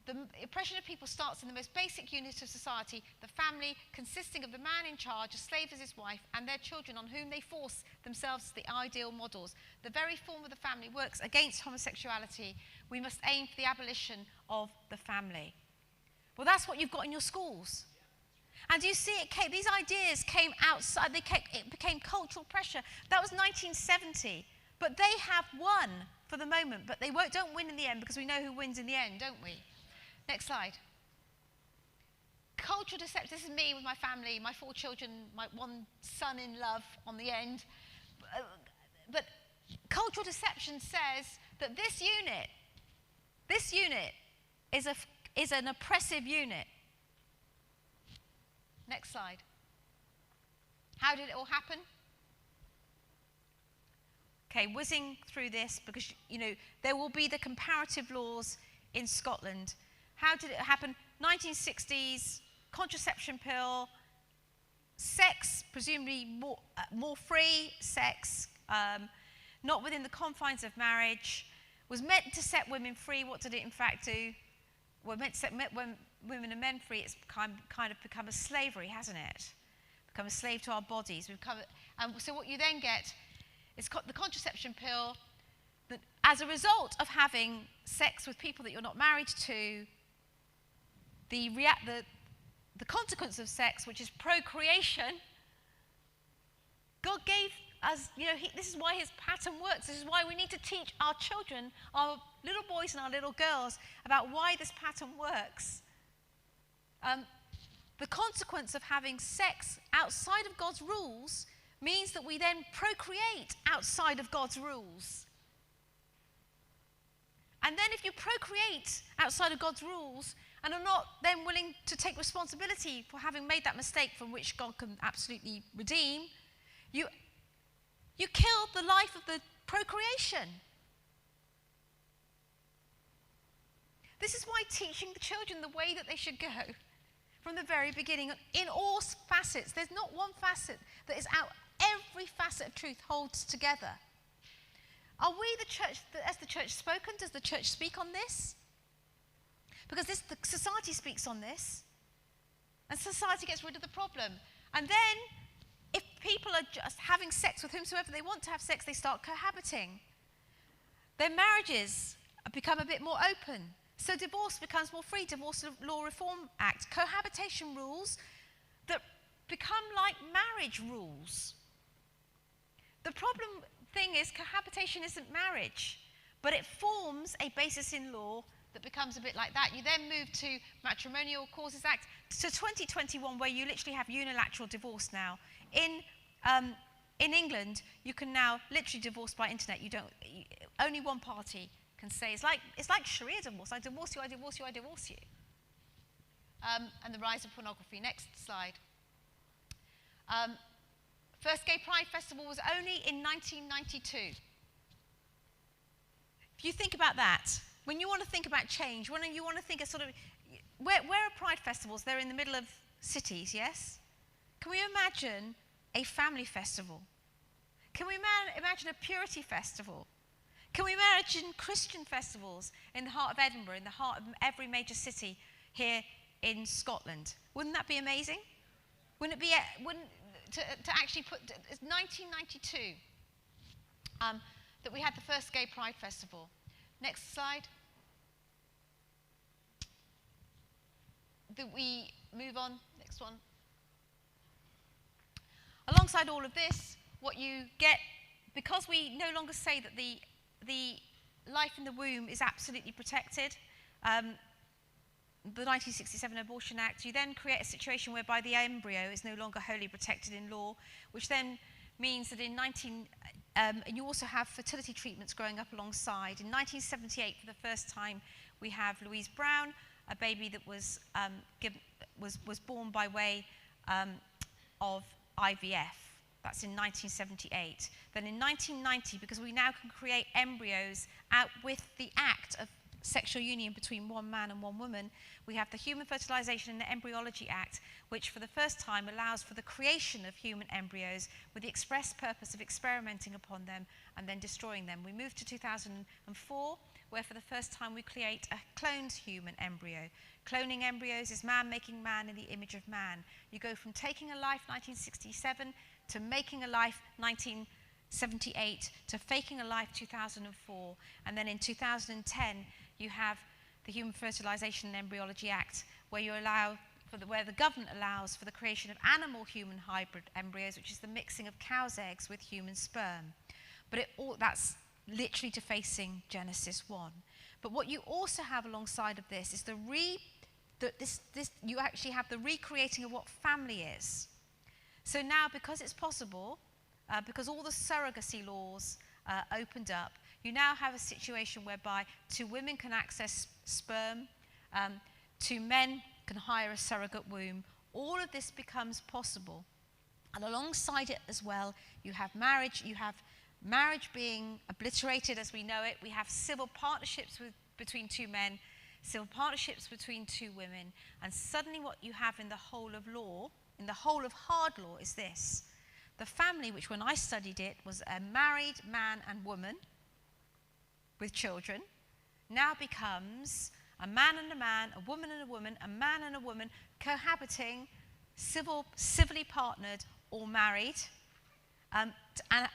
The oppression of people starts in the most basic unit of society, the family, consisting of the man in charge, a slave as his wife, and their children on whom they force themselves as the ideal models. The very form of the family works against homosexuality. We must aim for the abolition of the family. Well, that's what you've got in your schools. And you see, these ideas came outside, it became cultural pressure. That was 1970, but they have won for the moment, but they don't win in the end, because we know who wins in the end, don't we? Next slide. Cultural deception. This is me with my family, my 4 children, my 1 son in love on the end. But cultural deception says that this unit is an oppressive unit. Next slide. How did it all happen? Okay, whizzing through this, because there will be the comparative laws in Scotland. How did it happen? 1960s, contraception pill, sex, presumably more free sex, not within the confines of marriage, was meant to set women free. What did it in fact do? Well, meant to set women and men free. It's kind of become a slavery, hasn't it? Become a slave to our bodies. So what you then get is the contraception pill, that as a result of having sex with people that you're not married to, the consequence of sex, which is procreation, God gave us, this is why his pattern works. This is why we need to teach our children, our little boys and our little girls, about why this pattern works. The consequence of having sex outside of God's rules means that we then procreate outside of God's rules. And then if you procreate outside of God's rules and are not then willing to take responsibility for having made that mistake from which God can absolutely redeem, you kill the life of the procreation. this is why teaching the children the way that they should go from the very beginning, in all facets. There's not one facet that is out. Every facet of truth holds together. Are we the church, as the church spoken? Does the church speak on this? Because the society speaks on this, and society gets rid of the problem. And then, if people are just having sex with whomsoever they want to have sex, they start cohabiting. Their marriages become a bit more open. So divorce becomes more free. Divorce Law Reform Act. Cohabitation rules that become like marriage rules. The problem thing is cohabitation isn't marriage, but it forms a basis in law that becomes a bit like that. You then move to Matrimonial Causes Act, to 2021, where you literally have unilateral divorce now. In England, you can now literally divorce by internet. Only one party can say, it's like Sharia divorce. I divorce you, I divorce you, I divorce you. And the rise of pornography. Next slide. First Gay Pride Festival was only in 1992. If you think about that, when you want to think about change, when you want to think of sort of, where are Pride festivals? They're in the middle of cities, yes? Can we imagine a family festival? Can we imagine a purity festival? Can we imagine Christian festivals in the heart of Edinburgh, in the heart of every major city here in Scotland? Wouldn't that be amazing? Wouldn't it be, to actually put, it's 1992 that we had the first Gay Pride Festival. Next slide. That we move on, next one. Alongside all of this, what you get, because we no longer say that the life in the womb is absolutely protected, the 1967 Abortion Act, you then create a situation whereby the embryo is no longer wholly protected in law, which then means that and you also have fertility treatments growing up alongside. In 1978, for the first time, we have Louise Brown, a baby that was born by way of IVF. That's in 1978. Then in 1990, because we now can create embryos out with the act of sexual union between one man and one woman, we have the Human Fertilization and Embryology Act, which for the first time allows for the creation of human embryos with the express purpose of experimenting upon them and then destroying them. We moved to 2004, where for the first time we create a cloned human embryo. Cloning embryos is man making man in the image of man. You go from taking a life 1967 to making a life 1978 to faking a life 2004, and then in 2010 you have the Human Fertilization and Embryology Act, where you allow where the government allows for the creation of animal-human hybrid embryos, which is the mixing of cow's eggs with human sperm. But that's literally defacing Genesis 1. But what you also have alongside of this is you actually have the recreating of what family is. So now, because it's possible, because all the surrogacy laws opened up, you now have a situation whereby 2 women can access sperm, 2 men can hire a surrogate womb. All of this becomes possible. And alongside it as well, you have marriage being obliterated as we know it. We have civil partnerships between 2 men, civil partnerships between 2 women. And suddenly what you have in the whole of law, in the whole of hard law, is this. The family, which when I studied it was a married man and woman with children, now becomes a man and a man, a woman and a woman, a man and a woman, cohabiting, civilly partnered or married, and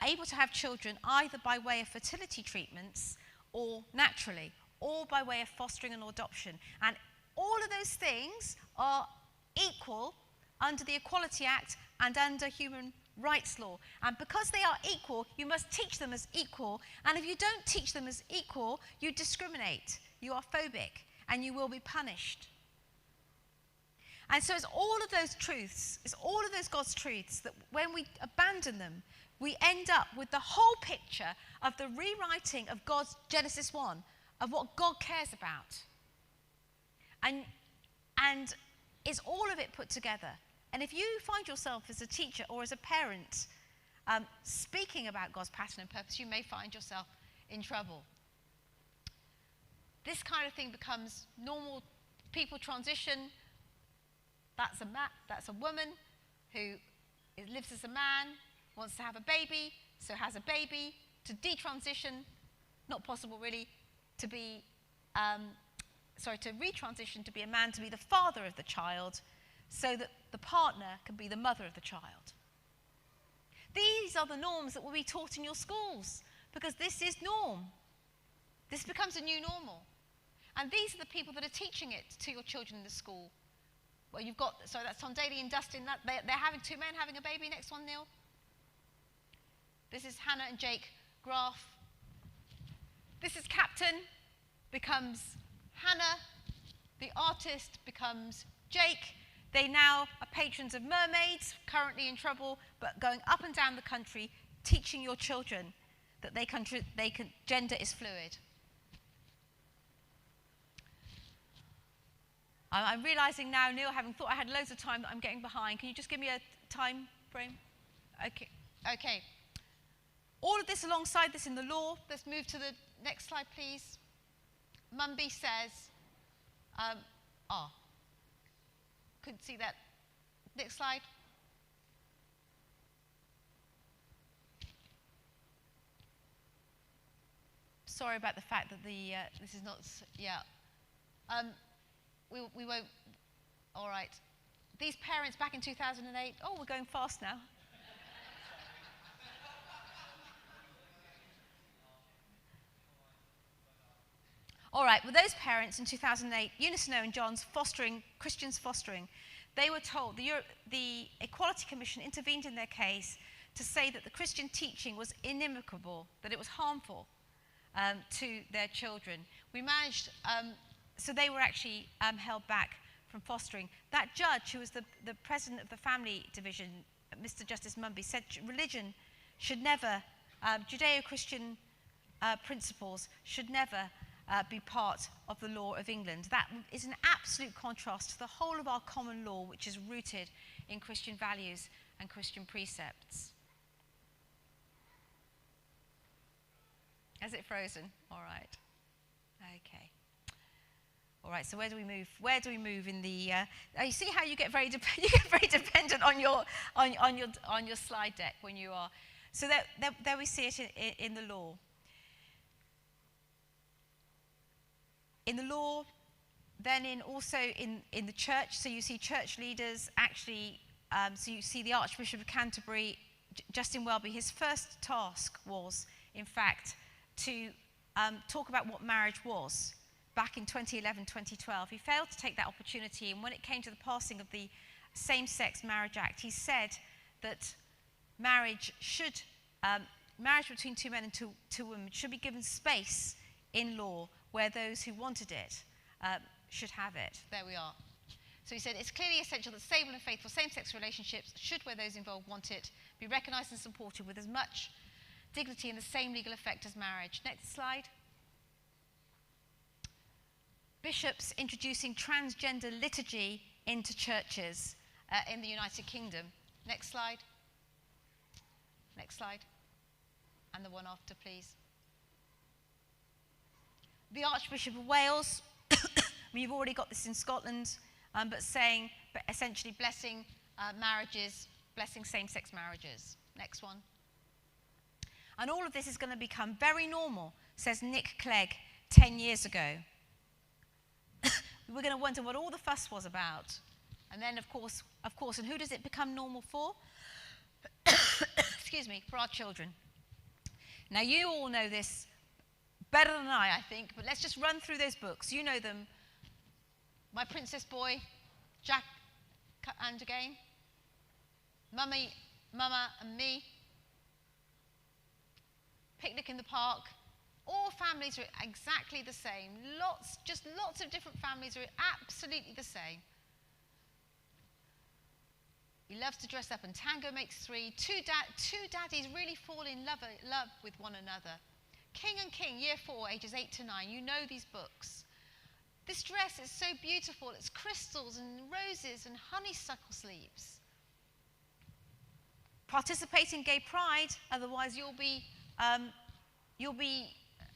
able to have children either by way of fertility treatments or naturally, or by way of fostering and adoption. And all of those things are equal under the Equality Act and under human rights law. And because they are equal, you must teach them as equal. And if you don't teach them as equal, you discriminate, you are phobic, and you will be punished. And so it's all of those truths, it's all of those God's truths that when we abandon them, we end up with the whole picture of the rewriting of God's Genesis 1, of what God cares about. And it's all of it put together. And if you find yourself as a teacher or as a parent speaking about God's pattern and purpose, you may find yourself in trouble. this kind of thing becomes normal. People transition. That's a woman who lives as a man, wants to have a baby, so has a baby. To detransition, not possible really, to retransition to be a man, to be the father of the child, so that the partner can be the mother of the child. These are the norms that will be taught in your schools, because this is norm. This becomes a new normal. And these are the people that are teaching it to your children in the school. Well, you've got, so that's Tom Daly and Dustin, they're having 2 men having a baby. Next one, Neil. This is Hannah and Jake Graf. This is Captain, becomes Hannah. The artist becomes Jake. They now are patrons of mermaids, currently in trouble, but going up and down the country, teaching your children that gender is fluid. I'm realizing now, Neil, having thought I had loads of time, that I'm getting behind. Can you just give me a time frame? Okay. All of this alongside this in the law. Let's move to the next slide, please. Mumby says, couldn't see that. Next slide. Sorry about the fact that this is not, we won't, all right. These parents back in 2008, we're going fast now. All right, well, those parents in 2008, Eunice Snow and John's Christians fostering, they were told, the Equality Commission intervened in their case to say that the Christian teaching was inimical, that it was harmful to their children. We managed, so they were actually held back from fostering. That judge, who was the president of the family division, Mr. Justice Mumby, said religion should never, Judeo-Christian principles should never be part of the law of England. That is an absolute contrast to the whole of our common law, which is rooted in Christian values and Christian precepts. Has it frozen? All right. Okay. All right. So where do we move? Where do we move in the? You see how you get very dependent on your slide deck when you are. So there we see it in the law. In the law, then also in the church, so you see church leaders actually, so you see the Archbishop of Canterbury, Justin Welby, his first task was, in fact, to talk about what marriage was back in 2011, 2012. He failed to take that opportunity, and when it came to the passing of the Same-Sex Marriage Act, he said that marriage between 2 men and 2 women should be given space in law, where those who wanted it should have it. There we are. So he said, it's clearly essential that stable and faithful same-sex relationships should, where those involved want it, be recognised and supported with as much dignity and the same legal effect as marriage. Next slide. Bishops introducing transgender liturgy into churches in the United Kingdom. Next slide. Next slide. And the one after, please. The Archbishop of Wales, you've already got this in Scotland, but essentially blessing marriages, blessing same-sex marriages. Next one. And all of this is going to become very normal, says Nick Clegg 10 years ago. We're going to wonder what all the fuss was about. And then, of course, and who does it become normal for? Excuse me, for our children. Now, you all know this better than I think, but let's just run through those books. You know them. My Princess Boy, Jack and Again, Mama and Me, Picnic in the Park. All families are exactly the same. Lots of different families are absolutely the same. He loves to dress up, and Tango Makes Three. Two daddies really fall in love with one another. King and King, Year 4, ages 8 to 9. You know these books. This dress is so beautiful. It's crystals and roses and honeysuckle sleeves. Participate in gay pride, otherwise you'll be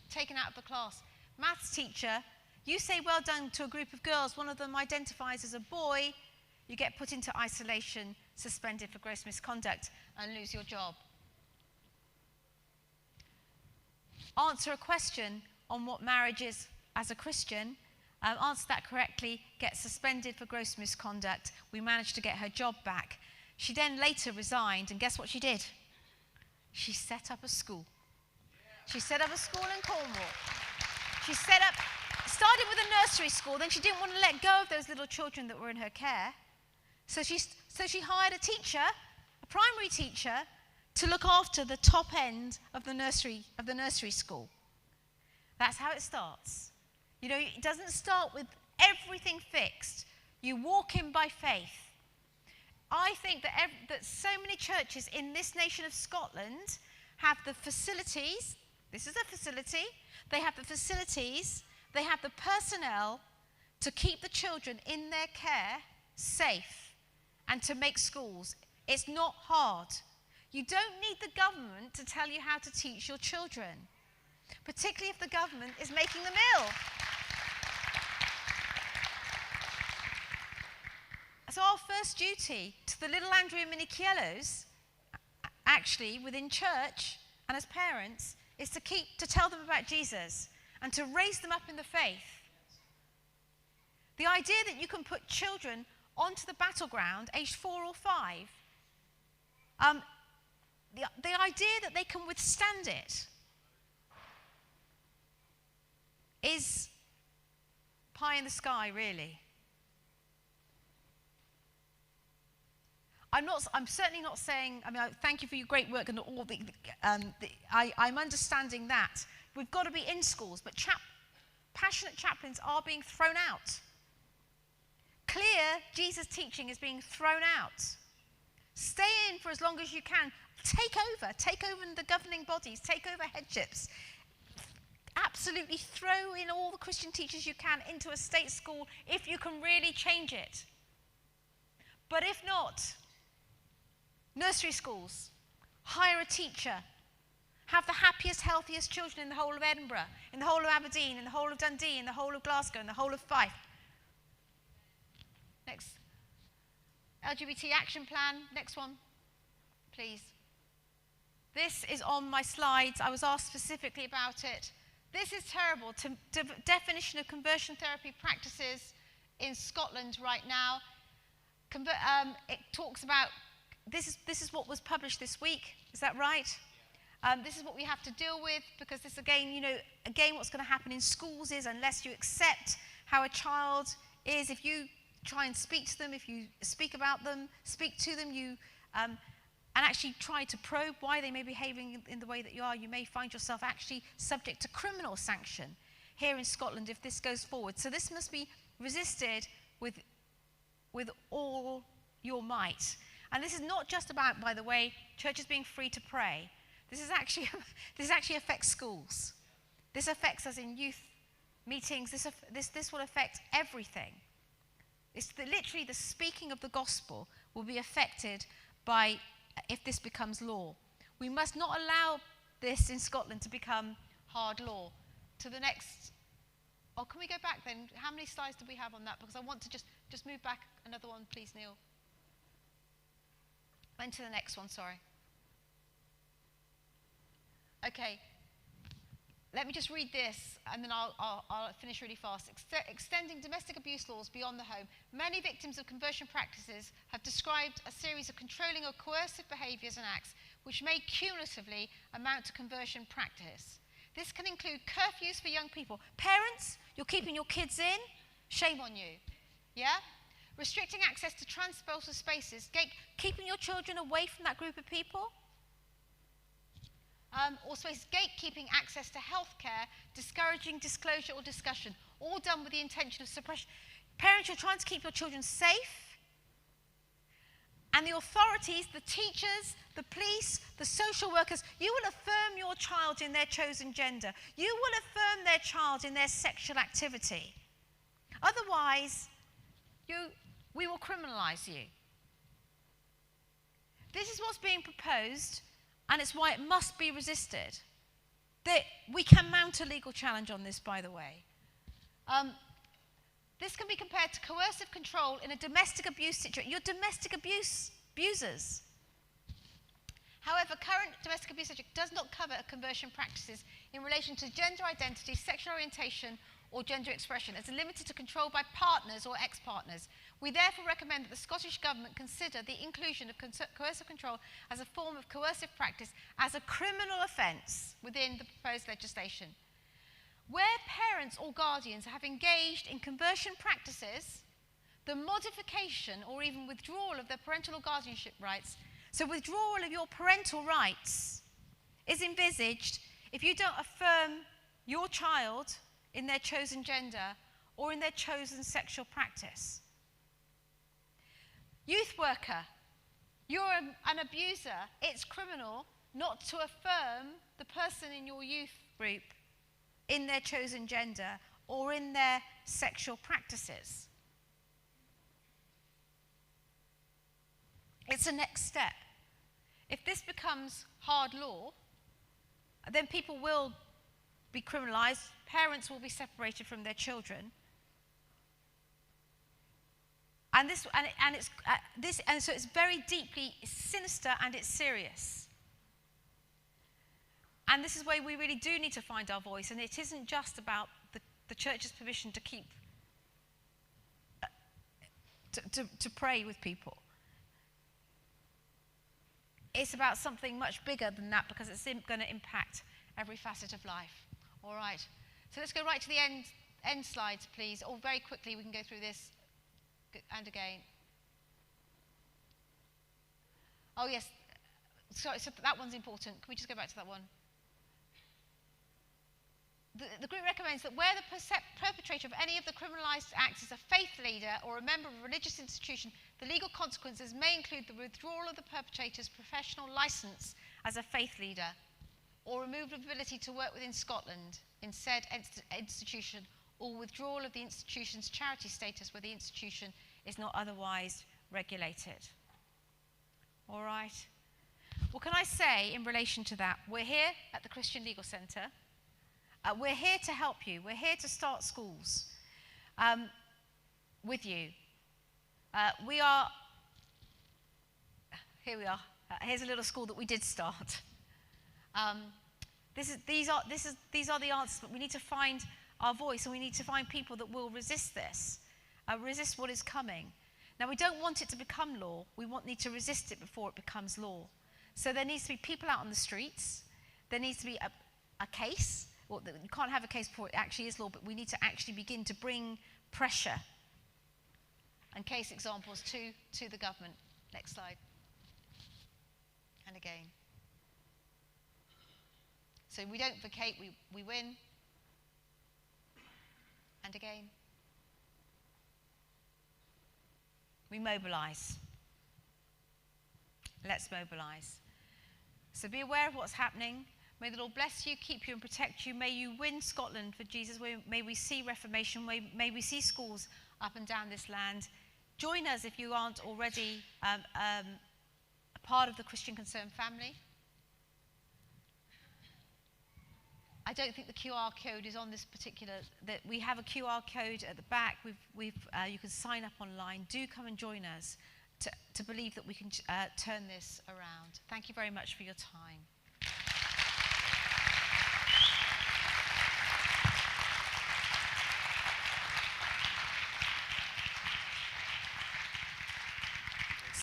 taken out of the class. Maths teacher You say well done to a group of girls, one of them identifies as a boy, you get put into isolation, suspended for gross misconduct, and lose your job. Answer a question on what marriage is as a Christian, answer that correctly, get suspended for gross misconduct. We managed to get her job back. She then later resigned, and guess what she did? She set up a school. She set up a school in Cornwall. She started with a nursery school, then she didn't want to let go of those little children that were in her care. So she hired a teacher, a primary teacher, to look after the top end of the nursery school. That's how it starts. You know, it doesn't start with everything fixed. You walk in by faith. I think that so many churches in this nation of Scotland have the facilities. This is a facility. They have the facilities. They have the personnel to keep the children in their care safe and to make schools. It's not hard. You don't need the government to tell you how to teach your children, particularly if the government is making them ill. So our first duty to the little Andrea Minichiellos, actually within church and as parents, is to tell them about Jesus and to raise them up in the faith. The idea that you can put children onto the battleground aged 4 or 5, the idea that they can withstand it is pie in the sky, really. I'm certainly not saying, thank you for your great work and all I'm understanding that. We've got to be in schools, but passionate chaplains are being thrown out. Clear Jesus' teaching is being thrown out. Stay in for as long as you can. Take over the governing bodies, take over headships. Absolutely throw in all the Christian teachers you can into a state school if you can really change it. But if not, nursery schools, hire a teacher, have the happiest, healthiest children in the whole of Edinburgh, in the whole of Aberdeen, in the whole of Dundee, in the whole of Glasgow, in the whole of Fife. Next. LGBT action plan, next one, please. This is on my slides. I was asked specifically about it. This is terrible. Definition of conversion therapy practices in Scotland right now. It talks about, this is what was published this week. Is that right? This is what we have to deal with, because this again what's going to happen in schools is, unless you accept how a child is, if you try and speak to them, if you speak about them, speak to them, and actually try to probe why they may be behaving in the way that you are, you may find yourself actually subject to criminal sanction here in Scotland if this goes forward. So this must be resisted with all your might. And this is not just about, by the way, churches being free to pray. This actually affects schools. This affects us in youth meetings. This will affect everything. It's literally the speaking of the gospel will be affected by if this becomes law. We must not allow this in Scotland to become hard law. To the next, can we go back then? How many slides do we have on that? Because I want to just move back another one, please, Neil. And to the next one, sorry. Okay, let me just read this, and then I'll finish really fast. Extending domestic abuse laws beyond the home. Many victims of conversion practices have described a series of controlling or coercive behaviours and acts which may cumulatively amount to conversion practice. This can include curfews for young people. Parents, you're keeping your kids in? Shame on you. Yeah? Restricting access to transporter spaces. Keeping your children away from that group of people. Or spaces, gatekeeping access to healthcare, discouraging disclosure or discussion, all done with the intention of suppression. Parents, you're trying to keep your children safe, and the authorities, the teachers, the police, the social workers, you will affirm your child in their chosen gender. You will affirm their child in their sexual activity. Otherwise, we will criminalise you. This is what's being proposed, and it's why it must be resisted. We can mount a legal challenge on this, by the way. This can be compared to coercive control in a domestic abuse situation. You're domestic abusers. However, current domestic abuse legislation does not cover conversion practices in relation to gender identity, sexual orientation, or gender expression, as limited to control by partners or ex-partners. We therefore recommend that the Scottish Government consider the inclusion of coercive control as a form of coercive practice as a criminal offence within the proposed legislation. Where parents or guardians have engaged in conversion practices, the modification or even withdrawal of their parental or guardianship rights, so withdrawal of your parental rights, is envisaged if you don't affirm your child in their chosen gender or in their chosen sexual practice. Youth worker, you're an abuser. It's criminal not to affirm the person in your youth group in their chosen gender or in their sexual practices. It's a next step. If this becomes hard law, then people will be criminalised, parents will be separated from their children. And so it's very deeply sinister and it's serious. And this is where we really do need to find our voice, and it isn't just about the church's permission to keep to pray with people. It's about something much bigger than that, because it's going to impact every facet of life. All right. So let's go right to the end slides, please. Or very quickly, we can go through this and again. Oh, yes. Sorry, so that one's important. Can we just go back to that one? The group recommends that where the perpetrator of any of the criminalised acts is a faith leader or a member of a religious institution, the legal consequences may include the withdrawal of the perpetrator's professional licence as a faith leader, or removal of ability to work within Scotland in said institution, or withdrawal of the institution's charity status where the institution is not otherwise regulated. All right. What can I say in relation to that? We're here at the Christian Legal Centre. We're here to help you. We're here to start schools with you. Here we are. Here's a little school that we did start. These are the answers, but we need to find our voice, and we need to find people that will resist this, resist what is coming. Now, we don't want it to become law. We need to resist it before it becomes law. So there needs to be people out on the streets. There needs to be a case. Well, you can't have a case before it actually is law, but we need to actually begin to bring pressure and case examples to the government. Next slide. And again. So we don't vacate, we win. And again. We mobilise. Let's mobilise. So be aware of what's happening. May the Lord bless you, keep you and protect you. May you win Scotland for Jesus. May we see reformation. May we see schools up and down this land. Join us if you aren't already a part of the Christian Concern family. I don't think the QR code is on this particular. We have a QR code at the back. You can sign up online. Do come and join us to believe that we can turn this around. Thank you very much for your time.